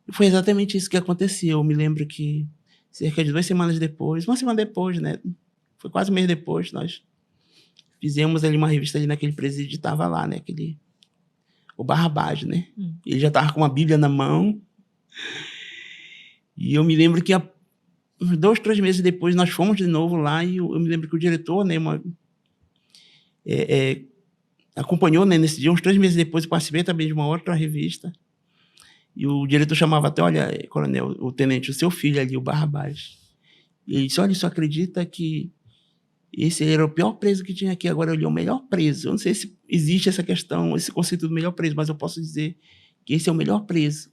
E foi exatamente isso que aconteceu. Eu me lembro que cerca de 2 semanas depois, uma semana depois, né? Foi quase um mês depois, nós fizemos ali uma revista ali naquele presídio, estava lá, né? O Barrabás, né? Ele já estava com uma Bíblia na mão. E eu me lembro que uns 2, 3 meses depois nós fomos de novo lá e eu me lembro que o diretor, né? acompanhou, né, nesse dia, uns 3 meses depois, eu participei também de uma outra revista, e o diretor chamava até, olha, coronel, o tenente, o seu filho ali, o Barrabás. E ele disse, olha, só acredita que esse era o pior preso que tinha aqui, agora ele é o melhor preso. Eu não sei se existe essa questão, esse conceito do melhor preso, mas eu posso dizer que esse é o melhor preso.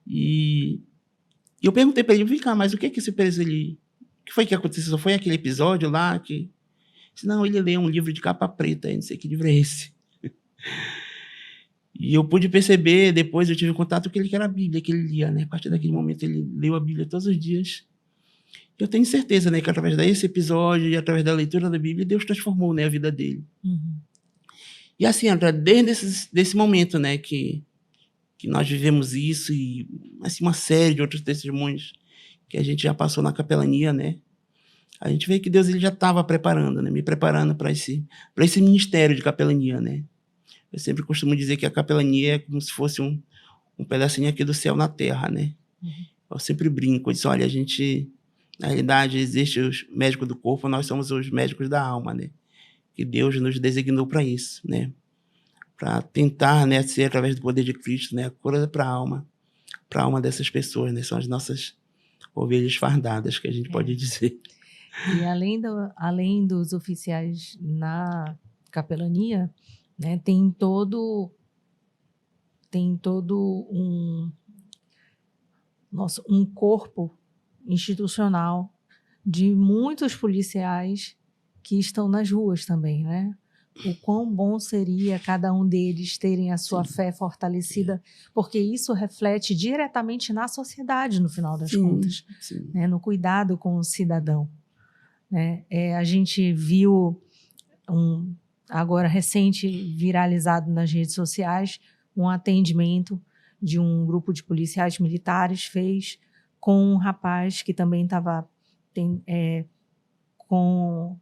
E eu perguntei para ele, vem cá, mas o que é que esse preso ali... O que foi que aconteceu? Só foi aquele episódio lá que... Não, ele lê um livro de capa preta, não sei que livro é esse. E eu pude perceber, depois eu tive contato com ele, que era a Bíblia que ele lia, né? A partir daquele momento ele leu a Bíblia todos os dias. Eu tenho certeza, né, que através desse episódio e através da leitura da Bíblia, Deus transformou, né, a vida dele. Uhum. E assim, André, desde desse momento, né, que nós vivemos isso e assim, uma série de outros testemunhos que a gente já passou na capelania, né, a gente vê que Deus ele já estava preparando, né, me preparando para esse ministério de capelania, né. Eu sempre costumo dizer que a capelania é como se fosse um pedacinho aqui do céu na terra, né. Uhum. Eu sempre brinco, eu disse, olha, a gente... Na realidade, existem os médicos do corpo, nós somos os médicos da alma, né? Que Deus nos designou para isso, né? Para tentar, né, ser, através do poder de Cristo, né, a cura para a alma dessas pessoas, né? São as nossas ovelhas fardadas, que a gente pode dizer. E além dos oficiais na capelania, né, tem todo um corpo institucional de muitos policiais que estão nas ruas também, né? O quão bom seria cada um deles terem a sua fé fortalecida, porque isso reflete diretamente na sociedade, no final das contas, né? No cuidado com o cidadão, né? A gente viu agora recente, viralizado nas redes sociais, um atendimento de um grupo de policiais militares fez com um rapaz que também estava com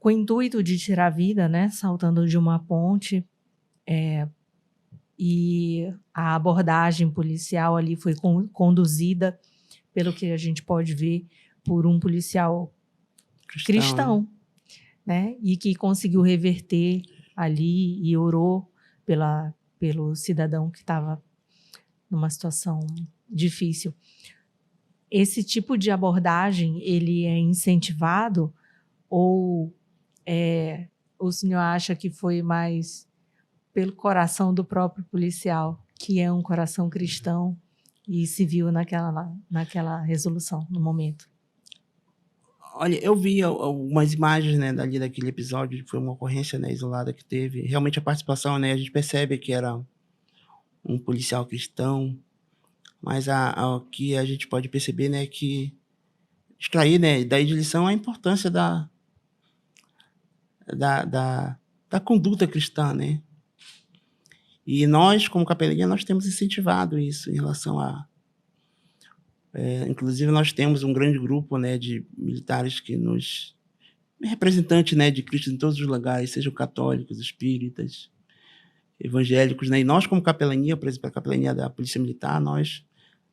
o intuito de tirar a vida, né, saltando de uma ponte, e a abordagem policial ali foi conduzida, pelo que a gente pode ver, por um policial cristão, né, e que conseguiu reverter ali e orou pelo cidadão que estava numa situação difícil. Esse tipo de abordagem, ele é incentivado ou o senhor acha que foi mais pelo coração do próprio policial, que é um coração cristão e se viu naquela resolução, no momento? Olha, eu vi algumas imagens, né, daquele episódio, foi uma ocorrência, né, isolada que teve. Realmente a participação, né, a gente percebe que era um policial cristão, mas o que a gente pode perceber, né, que extrair, né, daí de lição a importância da conduta cristã, né? E nós, como capelania, nós temos incentivado isso em relação inclusive, nós temos um grande grupo, né, de militares que representantes, né, de Cristo em todos os lugares, sejam católicos, espíritas, evangélicos, né? E nós, como capelania, por exemplo, a capelania da Polícia Militar, nós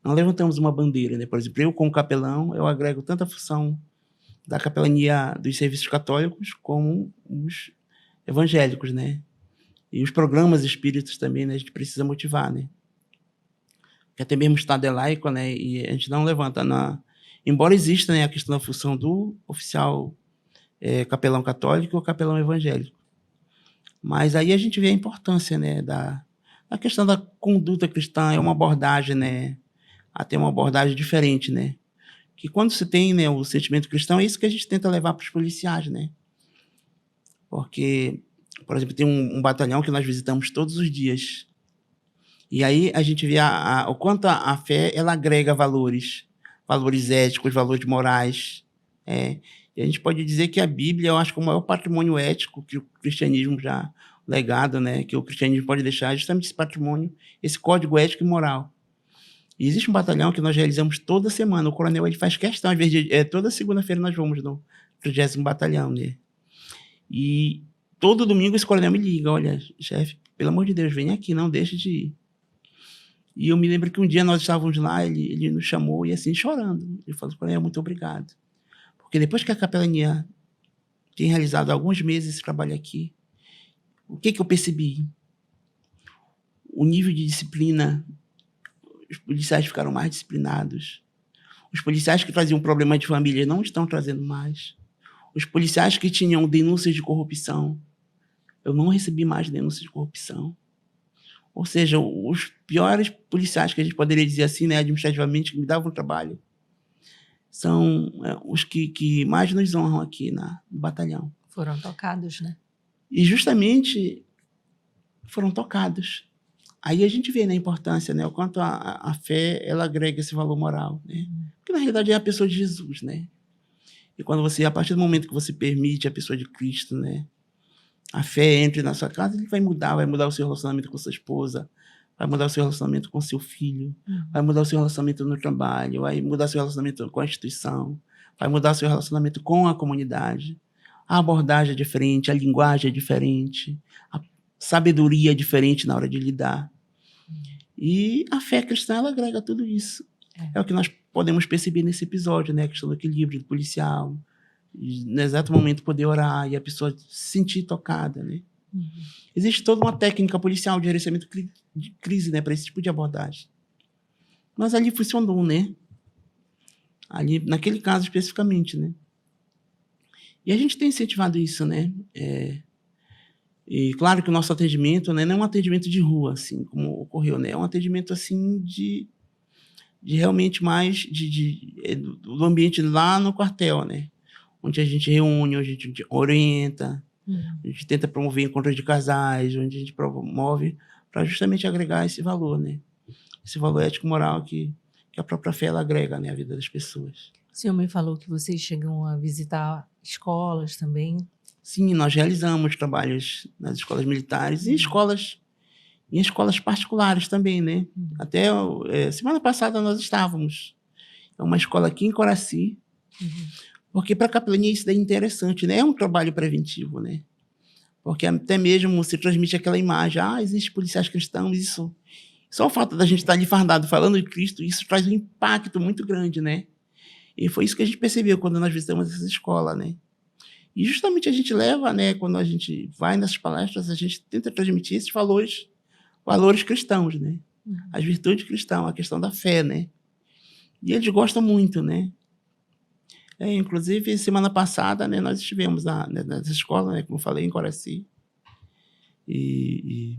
não levantamos uma bandeira, né? Por exemplo, eu, como capelão, eu agrego tanto a função da capelania dos serviços católicos como os evangélicos, né? E os programas espíritas também, né? A gente precisa motivar, né? Porque até mesmo o Estado é laico, né? E a gente não levanta embora exista, né, a questão da função do oficial capelão católico ou capelão evangélico. Mas aí a gente vê a importância, né, da questão da conduta cristã, é uma abordagem, né? Até uma abordagem diferente, né? Que quando se tem, né, o sentimento cristão, é isso que a gente tenta levar para os policiais, né? Porque, por exemplo, tem um batalhão que nós visitamos todos os dias. E aí a gente vê o quanto a fé, ela agrega valores éticos, valores morais. E a gente pode dizer que a Bíblia, eu acho que é o maior patrimônio ético que o cristianismo já legado, né? Que o cristianismo pode deixar, justamente esse patrimônio, esse código ético e moral. E existe um batalhão que nós realizamos toda semana. O coronel ele faz questão, às vezes, toda segunda-feira nós vamos no 30º Batalhão, né? E todo domingo esse coronel me liga, olha, chefe, pelo amor de Deus, vem aqui, não deixe de ir. E eu me lembro que um dia nós estávamos lá, ele nos chamou e assim, chorando. Ele falou, coronel, muito obrigado. Porque depois que a capelania tenho realizado há alguns meses esse trabalho aqui, o que eu percebi? O nível de disciplina, os policiais ficaram mais disciplinados. Os policiais que traziam problema de família não estão trazendo mais. Os policiais que tinham denúncias de corrupção, eu não recebi mais denúncias de corrupção. Ou seja, os piores policiais que a gente poderia dizer assim, né, administrativamente, que me davam trabalho, são os que mais nos honram aqui no batalhão. Foram tocados, né? E justamente foram tocados. Aí a gente vê, né, a importância, né, o quanto a fé ela agrega esse valor moral, né? Porque na realidade é a pessoa de Jesus, né? E quando você, a partir do momento que você permite a pessoa de Cristo, né, a fé entre na sua casa, ele vai mudar o seu relacionamento com sua esposa, vai mudar o seu relacionamento com seu filho, vai mudar o seu relacionamento no trabalho, vai mudar o seu relacionamento com a instituição, vai mudar o seu relacionamento com a comunidade. A abordagem é diferente, a linguagem é diferente, a sabedoria é diferente na hora de lidar. E a fé cristã, ela agrega tudo isso. É o que nós podemos perceber nesse episódio, né? A questão do equilíbrio do policial, e, no exato momento, poder orar e a pessoa se sentir tocada, né? Existe toda uma técnica policial de gerenciamento de crise, né? Para esse tipo de abordagem. Mas ali funcionou, né? Ali, naquele caso especificamente, né? E a gente tem incentivado isso, né? E claro que o nosso atendimento, né, não é um atendimento de rua, assim, como ocorreu, né? É um atendimento, assim, de realmente mais do ambiente lá no quartel, né? Onde a gente reúne, onde a gente orienta, a gente tenta promover encontros de casais, onde a gente promove para justamente agregar esse valor, né? Esse valor ético-moral que a própria fé ela agrega, né, à vida das pessoas. O senhor me falou que vocês chegam a visitar escolas também. Sim, nós realizamos trabalhos nas escolas militares e em escolas particulares também, né? Até semana passada nós estávamos. É uma escola aqui em Coraci, porque para a capelania isso daí é interessante, né? É um trabalho preventivo, né? Porque até mesmo se transmite aquela imagem, existem policiais cristãos, isso. Só o fato da gente estar ali fardado falando de Cristo, isso traz um impacto muito grande, né? E foi isso que a gente percebeu quando nós visitamos essa escola, né? E justamente a gente leva, né, quando a gente vai nessas palestras, a gente tenta transmitir esses valores cristãos, né? As virtudes cristãs, a questão da fé, né? E eles gostam muito, né? Inclusive, semana passada, né, nós estivemos nessa escola, né, como eu falei, em Coraci. E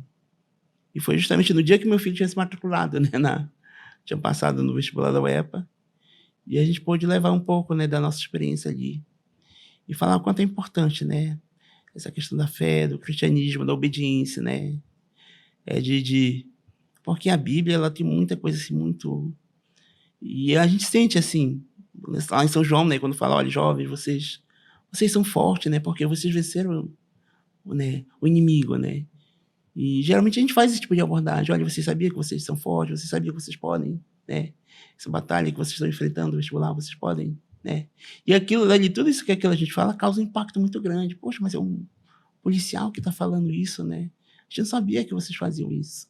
foi justamente no dia que meu filho tinha se matriculado, né? Tinha passado no vestibular da UEPA. E a gente pôde levar um pouco, né, da nossa experiência ali. E falar o quanto é importante, né? Essa questão da fé, do cristianismo, da obediência, né? Porque a Bíblia, ela tem muita coisa assim, muito... E a gente sente, assim, lá em São João, né? Quando fala, olha, jovens, vocês são fortes, né? Porque vocês venceram, né, o inimigo, né? E geralmente a gente faz esse tipo de abordagem. Olha, você sabia que vocês são fortes? Você sabia que vocês podem, né? Essa batalha que vocês estão enfrentando no vestibular, vocês podem, né? E aquilo ali, tudo isso que a gente fala, causa um impacto muito grande. Poxa, mas é um policial que está falando isso, né? A gente não sabia que vocês faziam isso.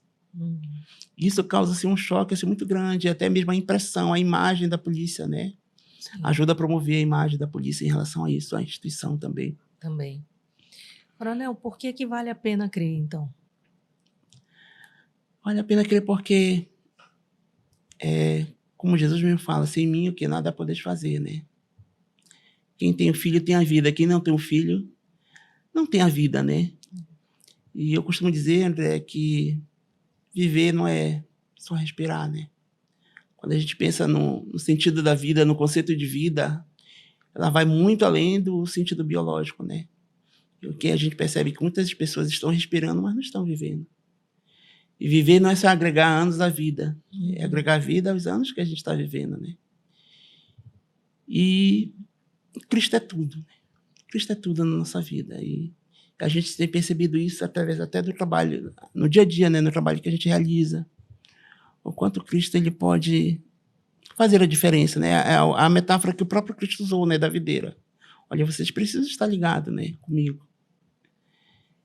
Isso causa assim, um choque assim, muito grande, até mesmo a impressão, a imagem da polícia, né? Sim. Ajuda a promover a imagem da polícia em relação a isso, a instituição também. Também. Coronel, por que vale a pena crer, então? Vale a pena crer porque, como Jesus mesmo fala, sem mim o que nada podeis fazer, né? Quem tem o filho tem a vida, quem não tem o filho não tem a vida, né? E eu costumo dizer, André, que viver não é só respirar, né? Quando a gente pensa no sentido da vida, no conceito de vida, ela vai muito além do sentido biológico, né? E o que a gente percebe que muitas pessoas estão respirando, mas não estão vivendo. E viver não é só agregar anos à vida, é agregar vida aos anos que a gente está vivendo, né? E Cristo é tudo, né? Cristo é tudo na nossa vida. E a gente tem percebido isso através até do trabalho, no dia a dia, né? No trabalho que a gente realiza. O quanto Cristo ele pode fazer a diferença, né? A metáfora que o próprio Cristo usou, né? Da videira. Olha, vocês precisam estar ligados, né? Comigo.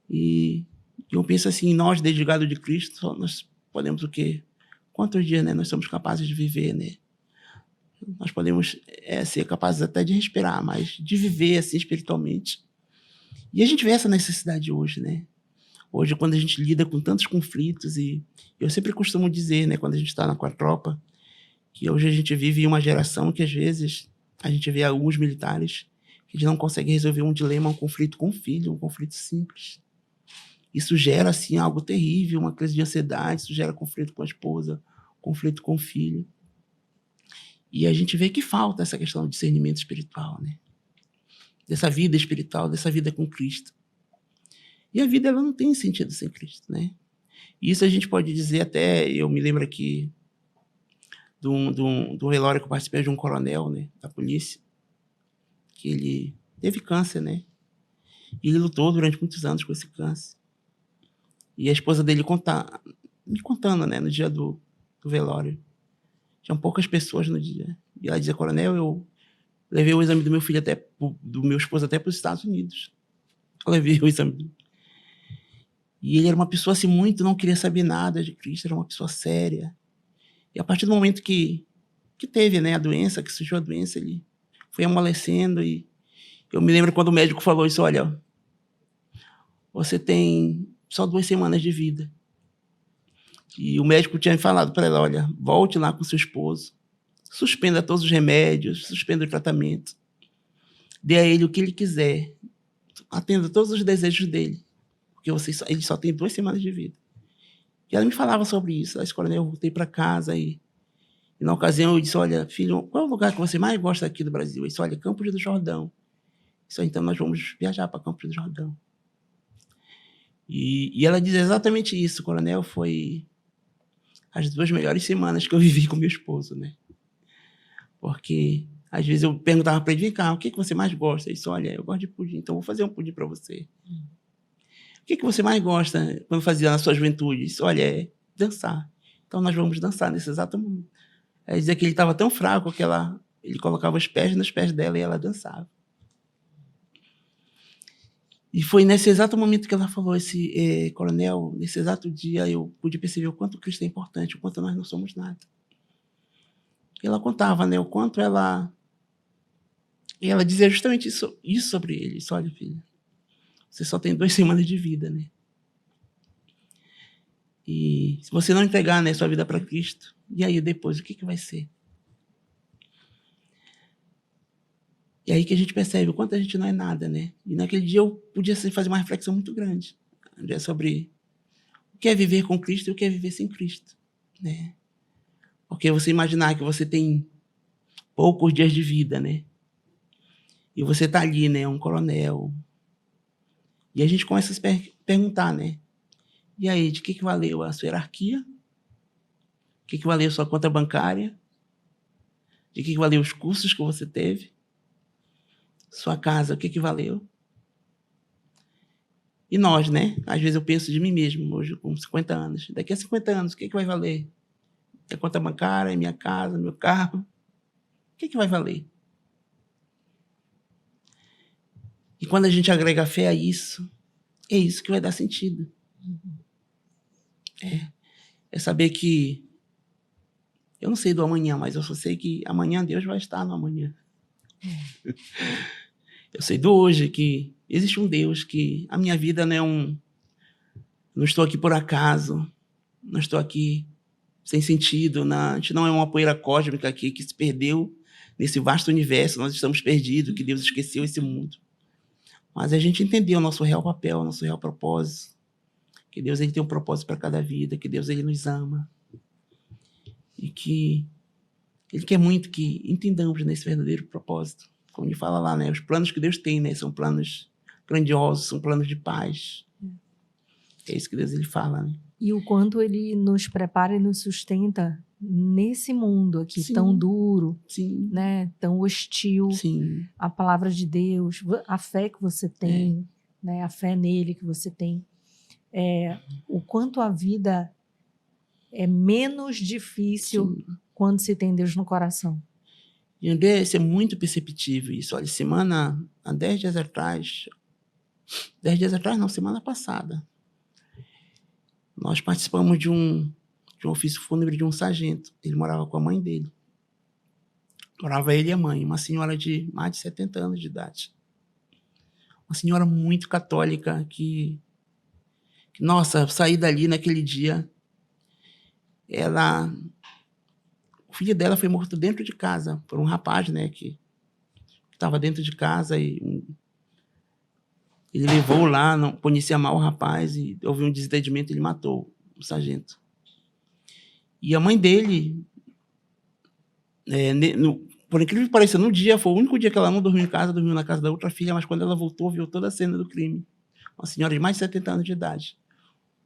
E eu penso assim, nós, desligados de Cristo, nós podemos o quê? Quantos dias, né, nós somos capazes de viver, né? Nós podemos ser capazes até de respirar, mas de viver assim espiritualmente, E a gente vê essa necessidade hoje, né? Hoje, quando a gente lida com tantos conflitos, e eu sempre costumo dizer, né, quando a gente está com a tropa, que hoje a gente vive em uma geração que, às vezes, a gente vê alguns militares que não conseguem resolver um dilema, um conflito com o filho, um conflito simples. Isso gera, assim, algo terrível, uma crise de ansiedade, isso gera conflito com a esposa, conflito com o filho. E a gente vê que falta essa questão do discernimento espiritual, né? Dessa vida espiritual, dessa vida com Cristo. E a vida, ela não tem sentido sem Cristo, né? E isso a gente pode dizer até, eu me lembro aqui do velório que eu participei de um coronel, né, da polícia, que ele teve câncer, né? E ele lutou durante muitos anos com esse câncer. E a esposa dele me contando, né, no dia do velório. Tinham poucas pessoas no dia. E ela dizia: coronel, eu levei o exame do meu filho do meu esposo até para os Estados Unidos. Eu levei o exame. E ele era uma pessoa assim muito, não queria saber nada de Cristo, era uma pessoa séria. E a partir do momento que teve, né, a doença, que surgiu a doença, ele foi amolecendo. E eu me lembro quando o médico falou isso: olha, você tem só 2 semanas de vida. E o médico tinha falado para ela: olha, volte lá com seu esposo, suspenda todos os remédios, suspenda o tratamento, dê a ele o que ele quiser, atenda todos os desejos dele, porque ele só tem 2 semanas de vida. E ela me falava sobre isso. A escola, né, eu voltei para casa e na ocasião eu disse: olha, filho, qual é o lugar que você mais gosta aqui do Brasil? Ele disse: olha, Campos do Jordão. Disse: então nós vamos viajar para Campos do Jordão. E ela diz exatamente isso: coronel, foi as 2 melhores semanas que eu vivi com meu esposo, né? Porque às vezes eu perguntava para ele: vem cá, o que você mais gosta? Ele disse: olha, eu gosto de pudim, então vou fazer um pudim para você. O que você mais gosta quando fazia na sua juventude? Ele disse: olha, é dançar. Então nós vamos dançar nesse exato momento. Ela dizia que ele estava tão fraco que ele colocava os pés nos pés dela e ela dançava. E foi nesse exato momento que ela falou: coronel, nesse exato dia eu pude perceber o quanto Cristo é importante, o quanto nós não somos nada. E ela contava, né, o quanto ela dizia justamente isso sobre ele. Disse: olha, filha, você só tem 2 semanas de vida, né? E se você não entregar, né, sua vida para Cristo, e aí depois, o que vai ser? E aí que a gente percebe o quanto a gente não é nada, né? E naquele dia eu podia fazer uma reflexão muito grande sobre o que é viver com Cristo e o que é viver sem Cristo, né? Porque você imaginar que você tem poucos dias de vida, né? E você tá ali, né, um coronel. E a gente começa a se perguntar, né? E aí, de que valeu a sua hierarquia? De que valeu a sua conta bancária? De que valeu os cursos que você teve? Sua casa, o que valeu? E nós, né? Às vezes eu penso de mim mesmo, hoje com 50 anos. Daqui a 50 anos, o que vai valer? A conta bancária, minha casa, meu carro? O que vai valer? E quando a gente agrega fé a isso, é isso que vai dar sentido. É saber que eu não sei do amanhã, mas eu só sei que amanhã Deus vai estar no amanhã. Eu sei do hoje que existe um Deus, que a minha vida não é não estou aqui por acaso, não estou aqui sem sentido, a gente não é uma poeira cósmica aqui que se perdeu nesse vasto universo, nós estamos perdidos, que Deus esqueceu esse mundo. Mas a gente entendeu o nosso real papel, o nosso real propósito, que Deus ele tem um propósito para cada vida, que Deus ele nos ama e que Ele quer muito que entendamos nesse verdadeiro propósito. Como ele fala lá, né? Os planos que Deus tem, né? São planos grandiosos, são planos de paz. É isso que Deus ele fala, né? E o quanto ele nos prepara e nos sustenta nesse mundo aqui, Sim. tão duro, Sim. né? Tão hostil. Sim. A palavra de Deus, a fé que você tem, né? A fé nele que você tem. O quanto a vida é menos difícil Sim. quando se tem Deus no coração. E André, isso é muito perceptível isso. Olha, há 10 dias atrás, semana passada, nós participamos de um ofício fúnebre de um sargento. Ele morava com a mãe dele. Morava ele e a mãe, uma senhora de mais de 70 anos de idade. uma senhora muito católica nossa, saí dali naquele dia, o filho dela foi morto dentro de casa por um rapaz, né, que estava dentro de casa e ele levou lá, não conhecia mal o rapaz e houve um desentendimento, ele matou o sargento. E a mãe dele, por incrível que pareça, no dia, foi o único dia que ela não dormiu em casa, dormiu na casa da outra filha, mas quando ela voltou, viu toda a cena do crime. Uma senhora de mais de 70 anos de idade.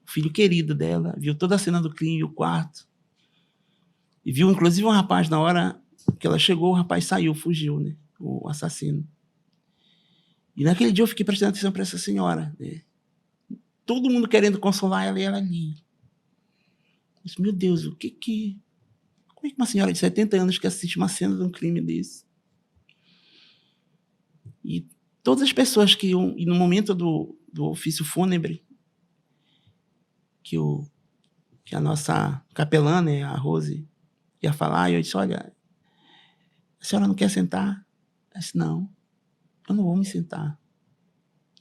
O filho querido dela, viu toda a cena do crime, o quarto. E viu, inclusive, um rapaz, na hora que ela chegou, o rapaz saiu, fugiu, né? O assassino. E naquele dia eu fiquei prestando atenção para essa senhora, né? Todo mundo querendo consolar ela e ela ali. Eu disse, meu Deus, como é que uma senhora de 70 anos que assiste uma cena de um crime desse? E todas as pessoas e no momento do ofício fúnebre, que a nossa capelã, né, a Rose, ia falar, e eu disse, olha, a senhora não quer sentar? Ela disse, não, eu não vou me sentar.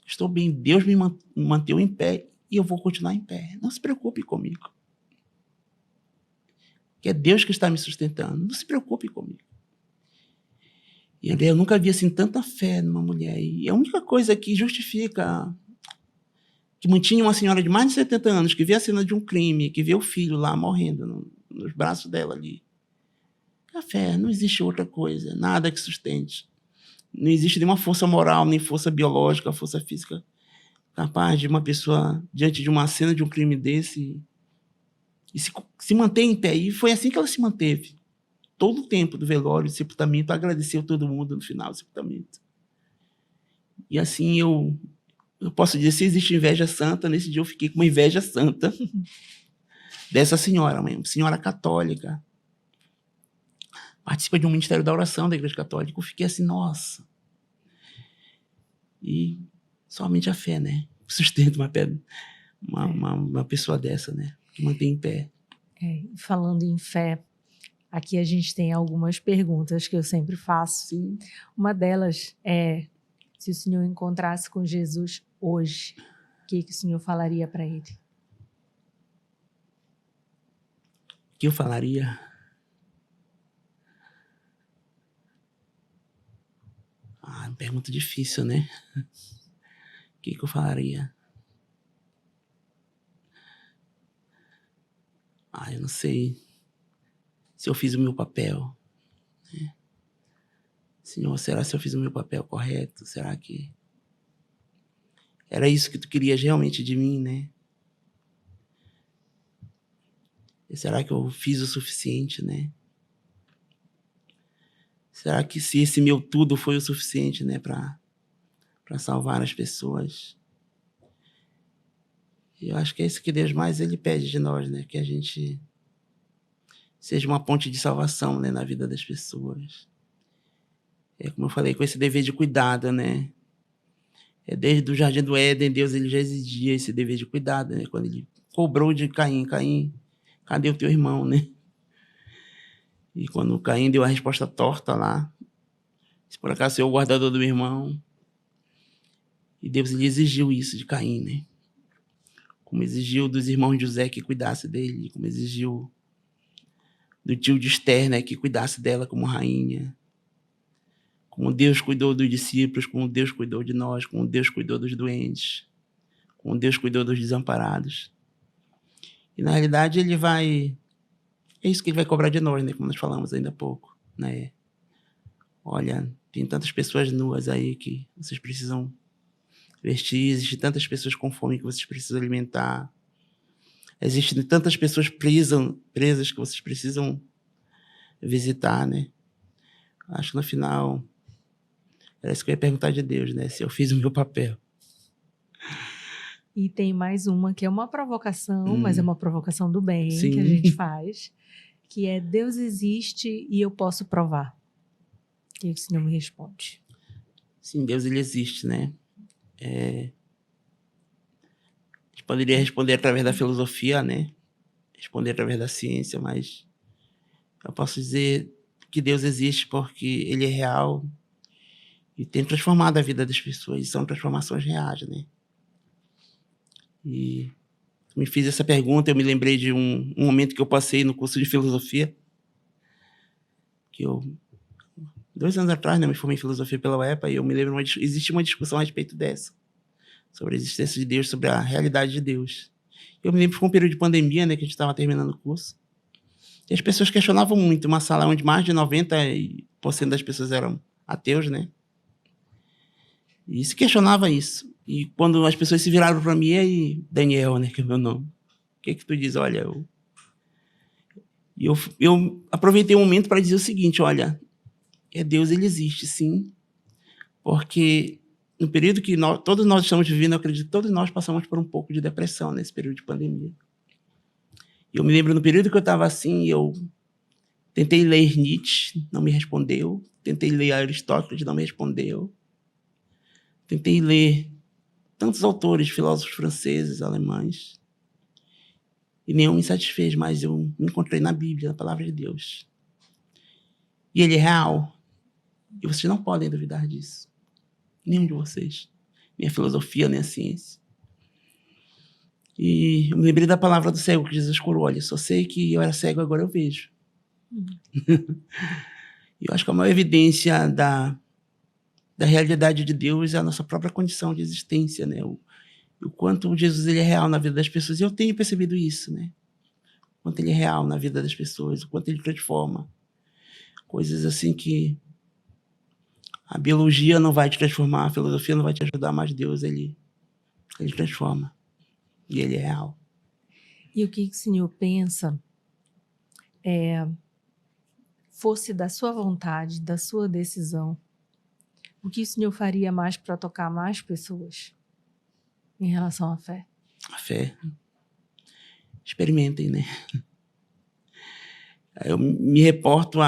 Estou bem, Deus me manteve em pé e eu vou continuar em pé. Não se preocupe comigo. Que é Deus que está me sustentando. Não se preocupe comigo. E eu nunca vi assim tanta fé numa mulher. E a única coisa que justifica, que mantinha uma senhora de mais de 70 anos, que vê a cena de um crime, que vê o filho lá morrendo nos braços dela ali. A fé, não existe outra coisa, nada que sustente. Não existe nenhuma força moral, nem força biológica, força física capaz de uma pessoa, diante de uma cena de um crime desse, e se manter em pé. E foi assim que ela se manteve. Todo o tempo do velório, do sepultamento, agradeceu todo mundo no final do sepultamento. E assim eu posso dizer, se existe inveja santa, nesse dia eu fiquei com uma inveja santa dessa senhora, uma senhora católica. Participa de um ministério da oração da Igreja Católica. Eu fiquei assim, nossa. E somente a fé, né? Sustenta uma pessoa dessa, né? Que mantém em pé. Falando em fé, aqui a gente tem algumas perguntas que eu sempre faço. Sim. Uma delas é, se o senhor encontrasse com Jesus hoje, o que o senhor falaria para ele? O que eu falaria? Uma pergunta difícil, né? O que eu falaria? Eu não sei se eu fiz o meu papel. Né? Senhor, será se eu fiz o meu papel correto? Será que era isso que tu querias realmente de mim, né? E será que eu fiz o suficiente, né? Será que se esse meu tudo foi o suficiente, né, para salvar as pessoas? Eu acho que é isso que Deus mais ele pede de nós, né? Que a gente seja uma ponte de salvação, né, na vida das pessoas. Como eu falei, com esse dever de cuidado, né? Desde o Jardim do Éden, Deus ele já exigia esse dever de cuidado, né? Quando ele cobrou de Caim, cadê o teu irmão, né? E quando Caim deu a resposta torta lá, se por acaso eu o guardador do meu irmão, e Deus ele exigiu isso de Caim, né? Como exigiu dos irmãos de José que cuidasse dele, como exigiu do tio de Esther, né, que cuidasse dela como rainha. Como Deus cuidou dos discípulos, como Deus cuidou de nós, como Deus cuidou dos doentes, como Deus cuidou dos desamparados. E na realidade é isso que ele vai cobrar de nós, né, como nós falamos ainda há pouco, né? Olha, tem tantas pessoas nuas aí que vocês precisam vestir, existem tantas pessoas com fome que vocês precisam alimentar, existem tantas pessoas presas que vocês precisam visitar, né? Acho que no final era isso que eu ia perguntar de Deus, né? Se eu fiz o meu papel. E tem mais uma que é uma provocação, mas é uma provocação do bem. Sim. Que a gente faz, que é Deus existe e eu posso provar. O que o senhor me responde? Sim, Deus ele existe, né? A gente poderia responder através da filosofia, né? Responder através da ciência, mas eu posso dizer que Deus existe porque ele é real E tem transformado a vida das pessoas. E são transformações reais, né? E me fiz essa pergunta, eu me lembrei de um momento que eu passei no curso de filosofia, que eu, 2 anos atrás, né, me formei em filosofia pela UEPA, e eu me lembro, existe uma discussão a respeito dessa, sobre a existência de Deus, sobre a realidade de Deus. Eu me lembro que foi um período de pandemia, né, que a gente estava terminando o curso, e as pessoas questionavam muito, uma sala onde mais de 90% das pessoas eram ateus, né, e se questionava isso. E quando as pessoas se viraram para mim, e aí, Daniel, né, que é o meu nome, o que tu diz? Olha, eu aproveitei o momento para dizer o seguinte, olha, Deus, ele existe, sim, porque no período que todos nós estamos vivendo, eu acredito que todos nós passamos por um pouco de depressão nesse período de pandemia. E eu me lembro, no período que eu estava assim, eu tentei ler Nietzsche, não me respondeu, tentei ler Aristóteles, não me respondeu, tentei ler tantos autores, filósofos franceses, alemães, e nenhum me satisfez, mas eu me encontrei na Bíblia, na Palavra de Deus. E ele é real. E vocês não podem duvidar disso. Nenhum de vocês. Nem a filosofia, nem a ciência. E eu me lembrei da palavra do cego que Jesus curou. Olha, só sei que eu era cego, agora eu vejo. E eu acho que a maior evidência da realidade de Deus é a nossa própria condição de existência, né? O quanto Jesus ele é real na vida das pessoas. E eu tenho percebido isso, né? O quanto ele é real na vida das pessoas, o quanto ele transforma. Coisas assim que a biologia não vai te transformar, a filosofia não vai te ajudar, mas Deus, ele transforma. E ele é real. E o que o senhor pensa fosse da sua vontade, da sua decisão, o que o senhor faria mais para tocar mais pessoas em relação à fé? A fé. Experimentem, né? Eu me reporto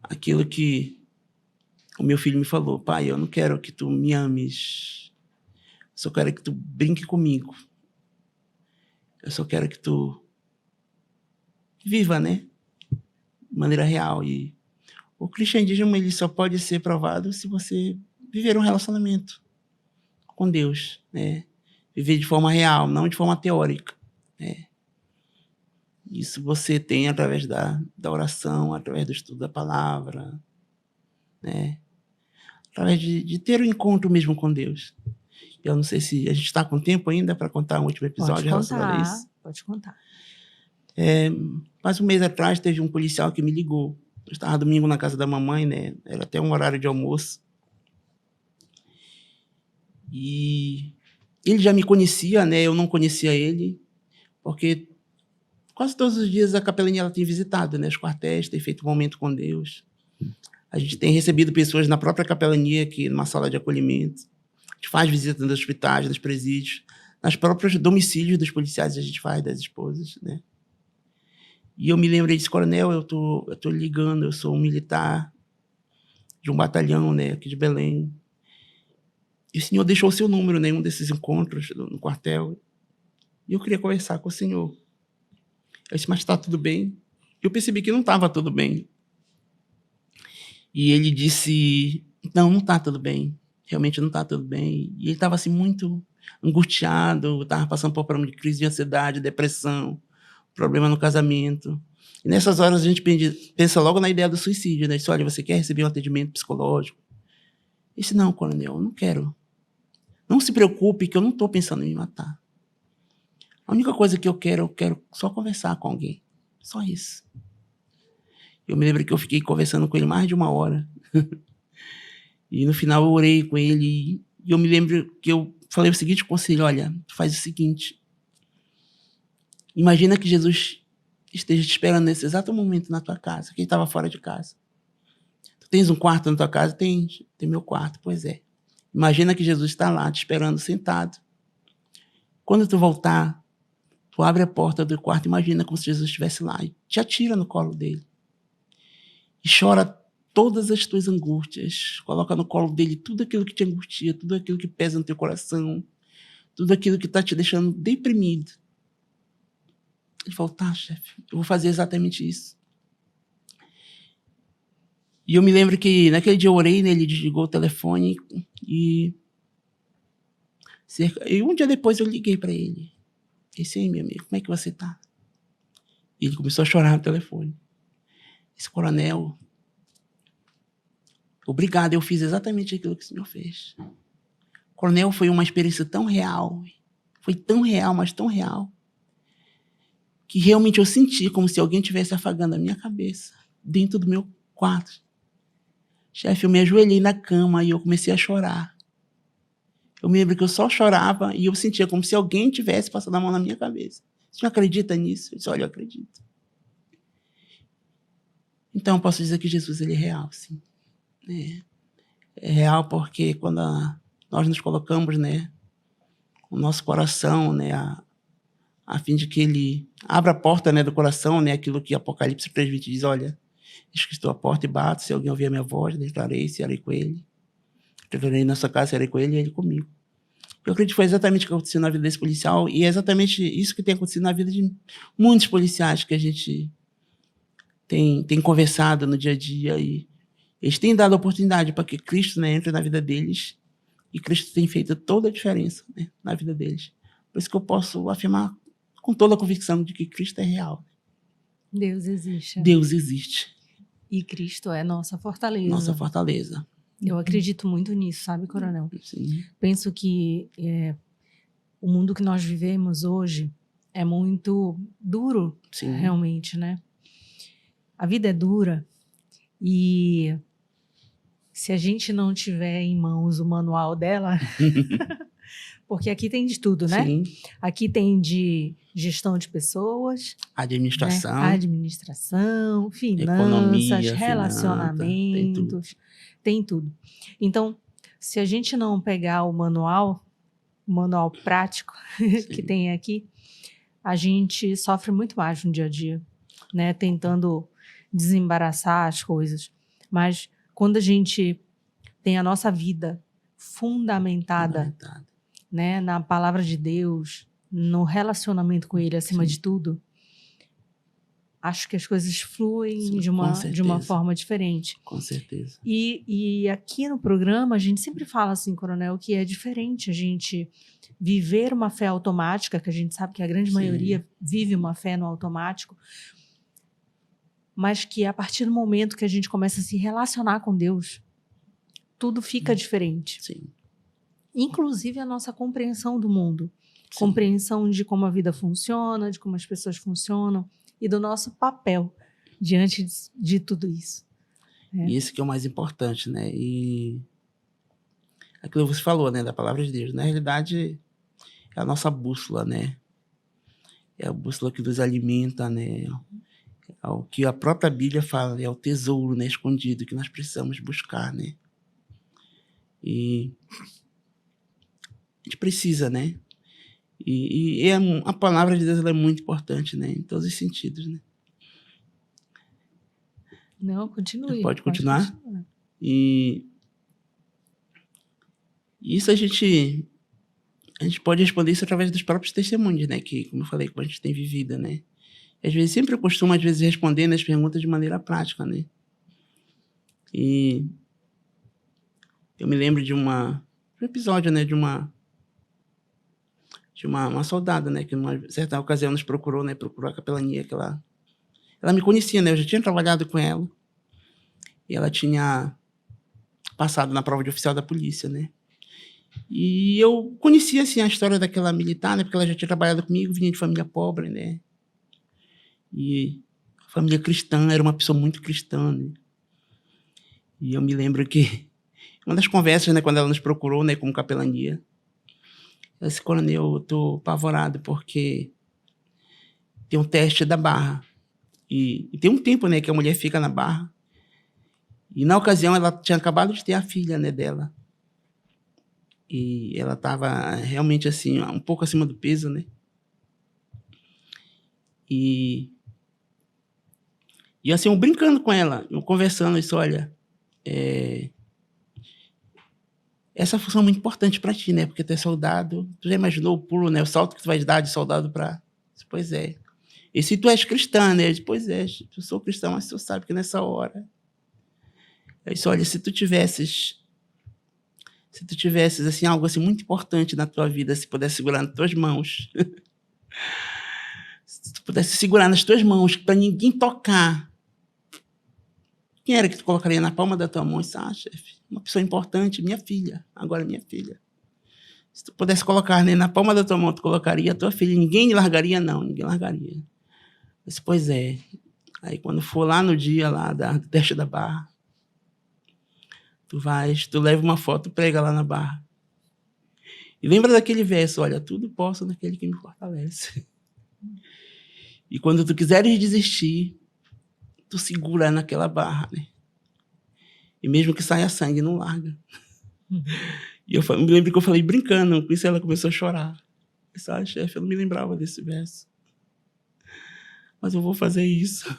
àquilo que o meu filho me falou. Pai, eu não quero que tu me ames. Eu só quero que tu brinque comigo. Eu só quero que tu viva, né? De maneira real. E o cristianismo ele só pode ser provado se você viver um relacionamento com Deus, né? Viver de forma real, não de forma teórica, né? Isso você tem através da oração, através do estudo da palavra, né? Através de ter um encontro mesmo com Deus. Eu não sei se a gente está com tempo ainda para contar um último episódio relacionado a isso. Pode contar. Quase um mês atrás teve um policial que me ligou. Eu estava domingo na casa da mamãe, né? Era até um horário de almoço. E ele já me conhecia, né? Eu não conhecia ele, porque quase todos os dias a capelania ela tem visitado, né? Os quartéis, tem feito um momento com Deus. A gente tem recebido pessoas na própria capelania, aqui numa sala de acolhimento. A gente faz visita nos hospitais, nos presídios, nas próprios domicílios dos policiais a gente faz, das esposas, né? E eu me lembrei desse coronel, eu tô ligando, eu sou um militar de um batalhão, né, aqui de Belém. E o senhor deixou o seu número em um desses encontros no quartel. E eu queria conversar com o senhor. Eu disse, mas está tudo bem? Eu percebi que não estava tudo bem. E ele disse, não está tudo bem. Realmente não está tudo bem. E ele estava assim, muito angustiado, estava passando por um problema de crise de ansiedade, depressão, problema no casamento. E nessas horas a gente pensa logo na ideia do suicídio, né? Diz, olha, você quer receber um atendimento psicológico? Eu disse, não, coronel, eu não quero. Não se preocupe que eu não estou pensando em me matar. A única coisa que eu quero só conversar com alguém. Só isso. Eu me lembro que eu fiquei conversando com ele mais de 1 hora. E no final eu orei com ele. E eu me lembro que eu falei o seguinte conselho, olha, faz o seguinte. Imagina que Jesus esteja te esperando nesse exato momento na tua casa, que ele estava fora de casa. Tu tens um quarto na tua casa? Tem meu quarto, pois é. Imagina que Jesus está lá te esperando sentado. Quando tu voltar, tu abre a porta do quarto, imagina como se Jesus estivesse lá e te atira no colo dele. E chora todas as tuas angústias. Coloca no colo dele tudo aquilo que te angustia, tudo aquilo que pesa no teu coração, tudo aquilo que está te deixando deprimido. Ele falou, tá, chefe, eu vou fazer exatamente isso. E eu me lembro que naquele dia eu orei, né? Ele desligou o telefone e um dia depois eu liguei para ele. Disse, aí, meu amigo, como é que você tá? E ele começou a chorar no telefone. Esse coronel, obrigado, eu fiz exatamente aquilo que o senhor fez. Coronel, foi uma experiência tão real, foi tão real, mas tão real, que realmente eu senti como se alguém estivesse afagando a minha cabeça dentro do meu quarto. Chefe, eu me ajoelhei na cama e eu comecei a chorar. Eu me lembro que eu só chorava e eu sentia como se alguém tivesse passado a mão na minha cabeça. Você não acredita nisso? Eu disse, olha, eu acredito. Então, eu posso dizer que Jesus, ele é real, sim. É real porque quando nós nos colocamos, né, o nosso coração, né, a fim de que ele abra a porta, né, do coração, né, aquilo que Apocalipse 3:20 diz, olha, eis que estou à porta e bato, se alguém ouvir a minha voz, declarei, serei com ele. Declarei na sua casa, serei com ele e ele comigo. Eu acredito que foi exatamente o que aconteceu na vida desse policial e é exatamente isso que tem acontecido na vida de muitos policiais que a gente tem conversado no dia a dia e eles têm dado a oportunidade para que Cristo, né, entre na vida deles e Cristo tem feito toda a diferença, né, na vida deles. Por isso que eu posso afirmar com toda a convicção de que Cristo é real. Deus existe. Deus existe. E Cristo é nossa fortaleza. Nossa fortaleza. Eu acredito muito nisso, sabe, coronel? Sim. Penso que o mundo que nós vivemos hoje é muito duro, Sim. realmente, né? A vida é dura e se a gente não tiver em mãos o manual dela, porque aqui tem de tudo, né? Sim. Aqui tem de gestão de pessoas, Administração, né? Administração, finanças, economia, relacionamentos, tem tudo. Então, se a gente não pegar o manual prático que tem aqui, a gente sofre muito mais no dia a dia, né? Tentando desembaraçar as coisas. Mas quando a gente tem a nossa vida fundamentada, né, na palavra de Deus, no relacionamento com Ele acima de tudo, acho que as coisas fluem de uma forma diferente. Com certeza. E aqui no programa a gente sempre fala assim, coronel, que é diferente a gente viver uma fé automática, que a gente sabe que a grande maioria vive uma fé no automático, mas que a partir do momento que a gente começa a se relacionar com Deus, tudo fica diferente. Sim. Inclusive a nossa compreensão do mundo. Sim. Compreensão de como a vida funciona, de como as pessoas funcionam e do nosso papel diante de tudo isso. E isso que é o mais importante, né? E aquilo que você falou, né, da palavra de Deus, na realidade é a nossa bússola, né? É a bússola que nos alimenta, né? É o que a própria Bíblia fala, é o tesouro, né, escondido que nós precisamos buscar, né? E a gente precisa, né? E a palavra de Deus ela é muito importante, né? Em todos os sentidos, né? Não, continue. Pode continuar? E isso a gente pode responder isso através dos próprios testemunhos, né? Que, como eu falei, como a gente tem vivido, né? Às vezes, sempre eu costumo, às vezes, responder as perguntas de maneira prática, né? E eu me lembro de um episódio, né? De uma soldada, né? Que numa certa ocasião nos procurou, né? Procurou a capelania, que ela me conhecia, né? Eu já tinha trabalhado com ela. E ela tinha passado na prova de oficial da polícia, né? E eu conhecia, assim, a história daquela militar, né? Porque ela já tinha trabalhado comigo, vinha de família pobre, né? E família cristã, era uma pessoa muito cristã, né? E eu me lembro que uma das conversas, né? Quando ela nos procurou, né? Como capelania, ela disse, coronel, eu tô apavorado porque tem um teste da barra. E tem um tempo, né? Que a mulher fica na barra. E na ocasião ela tinha acabado de ter a filha, né, dela. E ela estava realmente assim, um pouco acima do peso, né? E assim, eu brincando com ela, eu conversando, isso, olha, essa função é muito importante para ti, né? Porque tu é soldado, tu já imaginou o pulo, né? O salto que tu vai dar de soldado para... Pois é. E se tu és cristã, né? Eu disse, pois é, eu sou cristão, mas tu sabe que nessa hora Eu disse, olha, se tu tivesses assim, algo assim, muito importante na tua vida, se pudesse segurar nas tuas mãos, se tu pudesse segurar nas tuas mãos, para ninguém tocar, quem era que tu colocaria na palma da tua mão? Eu disse, chefe, uma pessoa importante, minha filha, agora minha filha. Se tu pudesse colocar, né, na palma da tua mão, tu colocaria a tua filha. Ninguém largaria, não. Ninguém largaria. Eu disse, pois é. Aí, quando for lá no dia lá do teste da barra, tu leva uma foto, prega lá na barra. E lembra daquele verso, olha, tudo posso naquele que me fortalece. E quando tu quiseres desistir, tu segura naquela barra, né? E mesmo que saia sangue, não larga. E eu me lembro que eu falei brincando, com isso ela começou a chorar. Eu disse, chefe, eu não me lembrava desse verso. Mas eu vou fazer isso.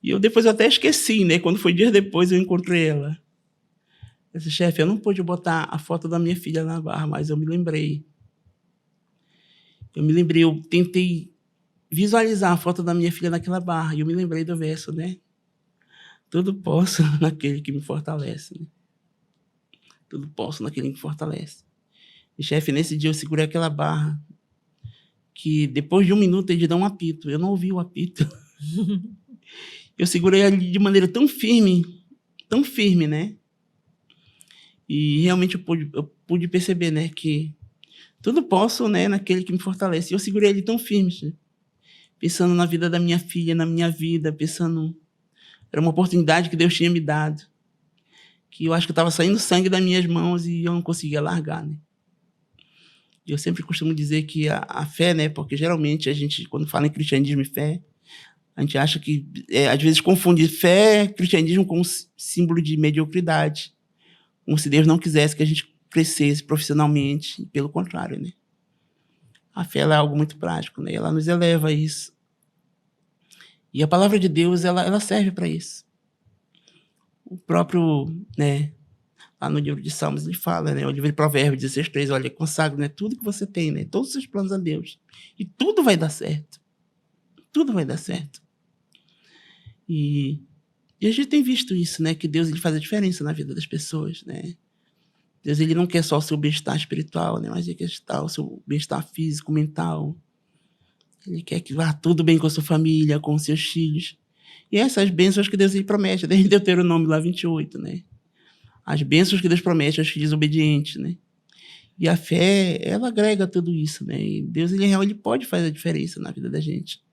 E depois eu até esqueci, né? Quando foi dias depois eu encontrei ela. Eu disse, chefe, eu não pude botar a foto da minha filha na barra, mas eu me lembrei. Eu tentei visualizar a foto da minha filha naquela barra, e eu me lembrei do verso, né? Tudo posso naquele que me fortalece, né? Tudo posso naquele que me fortalece. E, chefe, nesse dia eu segurei aquela barra, que depois de 1 minuto ele dá um apito. Eu não ouvi o apito. Eu segurei ali de maneira tão firme, né? E realmente eu pude perceber, né, que tudo posso, né, naquele que me fortalece. E eu segurei ele tão firme, pensando na vida da minha filha, na minha vida, pensando... Era uma oportunidade que Deus tinha me dado, que eu acho que estava saindo sangue das minhas mãos e eu não conseguia largar, né? E eu sempre costumo dizer que a fé, né, porque geralmente a gente, quando fala em cristianismo e fé, a gente acha que, às vezes, confunde fé, cristianismo com símbolo de mediocridade, como se Deus não quisesse que a gente crescesse profissionalmente, e pelo contrário, né? A fé ela é algo muito prático, né? Ela nos eleva a isso. E a palavra de Deus, ela serve para isso. O próprio, né, lá no livro de Salmos, ele fala, né, o livro de Provérbios 16:3, olha, consagra, né, tudo que você tem, né, todos os seus planos a Deus. E tudo vai dar certo. Tudo vai dar certo. E a gente tem visto isso, né, que Deus ele faz a diferença na vida das pessoas, né. Deus ele não quer só o seu bem-estar espiritual, né, mas ele quer o seu bem-estar físico, mental. Ele quer que vá tudo bem com a sua família, com os seus filhos. E essas bênçãos que Deus ele promete, desde Deuteronômio lá 28, né? As bênçãos que Deus promete aos filhos obedientes, né? E a fé, ela agrega tudo isso, né? E Deus, ele pode fazer a diferença na vida da gente.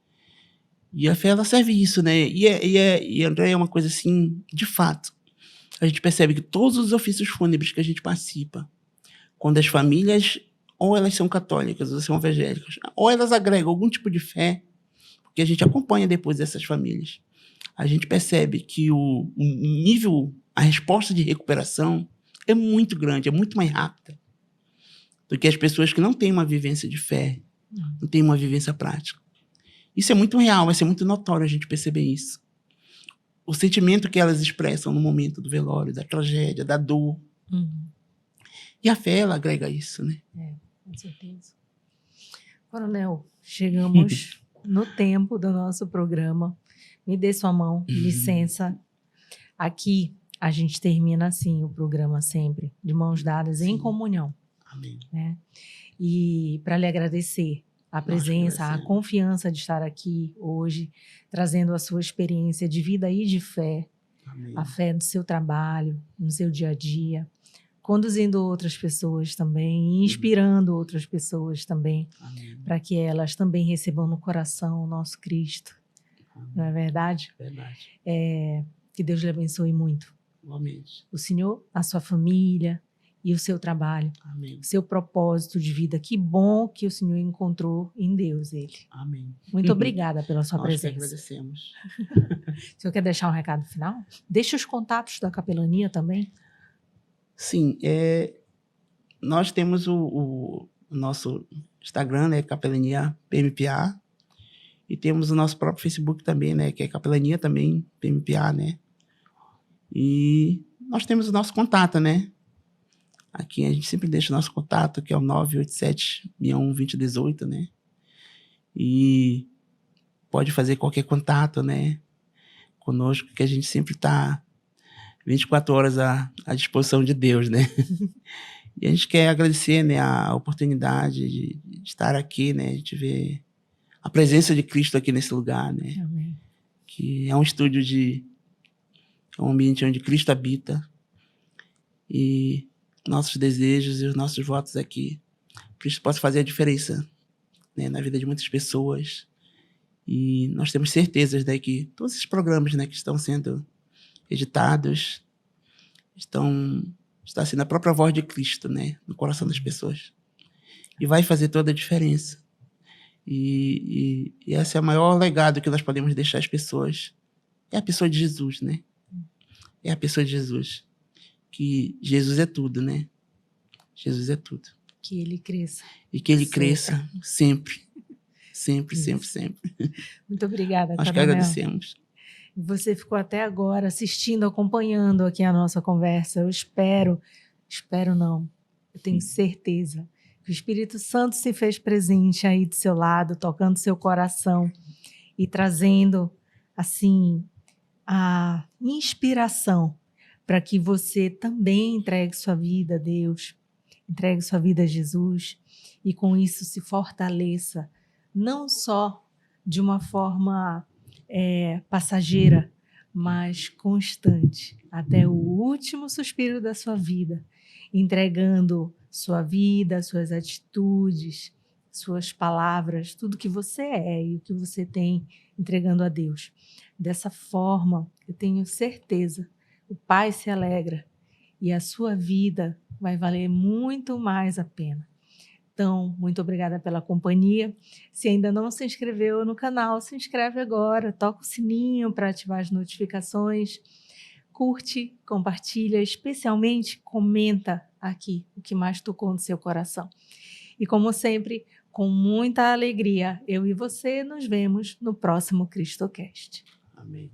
E a fé, ela serve isso, né? E André, é uma coisa assim, de fato. A gente percebe que todos os ofícios fúnebres que a gente participa, quando as famílias, ou elas são católicas, ou são evangélicas, ou elas agregam algum tipo de fé, porque a gente acompanha depois essas famílias, a gente percebe que o nível, a resposta de recuperação é muito grande, é muito mais rápida do que as pessoas que não têm uma vivência de fé, não têm uma vivência prática. Isso é muito real, vai ser muito notório a gente perceber isso. O sentimento que elas expressam no momento do velório, da tragédia, da dor. E a fé, ela agrega isso, né? Com certeza. Coronel, chegamos no tempo do nosso programa. Me dê sua mão, licença. Aqui, a gente termina assim o programa sempre, de mãos dadas, em comunhão. Amém. Né? E para lhe agradecer a presença, a confiança de estar aqui hoje, trazendo a sua experiência de vida e de fé, Amém. a fé no seu trabalho, no seu dia a dia, conduzindo outras pessoas também, inspirando outras pessoas também, para que elas também recebam no coração o nosso Cristo. Amém. Não é verdade? Verdade. Que Deus lhe abençoe muito. Igualmente. O Senhor, a sua família e o seu trabalho. Amém. O seu propósito de vida. Que bom que o Senhor encontrou em Deus ele. Amém. Muito obrigada pela sua Nós presença. que agradecemos. O senhor quer deixar um recado final? Deixa os contatos da capelania também. Sim, nós temos o nosso Instagram, né, Capelania PMPA, e temos o nosso próprio Facebook também, né, que é Capelania também, PMPA, né, e nós temos o nosso contato, né, aqui a gente sempre deixa o nosso contato, que é o 987-61-2018, né, e pode fazer qualquer contato, né, conosco, que a gente sempre está 24 horas à disposição de Deus, né? E a gente quer agradecer, né, a oportunidade de estar aqui, né, de ver a presença de Cristo aqui nesse lugar, né? Amém. Que é um estúdio é um ambiente onde Cristo habita, e nossos desejos e os nossos votos aqui, Cristo possa fazer a diferença, né, na vida de muitas pessoas. E nós temos certezas, né, que todos esses programas, né, que estão sendo editados está sendo a própria voz de Cristo, né, no coração das pessoas, e vai fazer toda a diferença. E esse é o maior legado que nós podemos deixar às pessoas, é a pessoa de Jesus, né? É a pessoa de Jesus, que Jesus é tudo, né? Jesus é tudo. Que ele cresça. E que ele Sempre. cresça sempre, sempre, Isso. sempre, sempre. Muito obrigada, Nós que Coronel. agradecemos. Você ficou até agora assistindo, acompanhando aqui a nossa conversa. Eu espero não, eu tenho certeza que o Espírito Santo se fez presente aí do seu lado, tocando seu coração e trazendo, assim, a inspiração para que você também entregue sua vida a Deus, entregue sua vida a Jesus e com isso se fortaleça, não só de uma forma passageira, mas constante, até o último suspiro da sua vida, entregando sua vida, suas atitudes, suas palavras, tudo que você é e o que você tem, entregando a Deus. Dessa forma, eu tenho certeza, o Pai se alegra e a sua vida vai valer muito mais a pena. Então, muito obrigada pela companhia. Se ainda não se inscreveu no canal, se inscreve agora, toca o sininho para ativar as notificações, curte, compartilha, especialmente comenta aqui o que mais tocou no seu coração. E como sempre, com muita alegria, eu e você nos vemos no próximo CristoCast. Amém.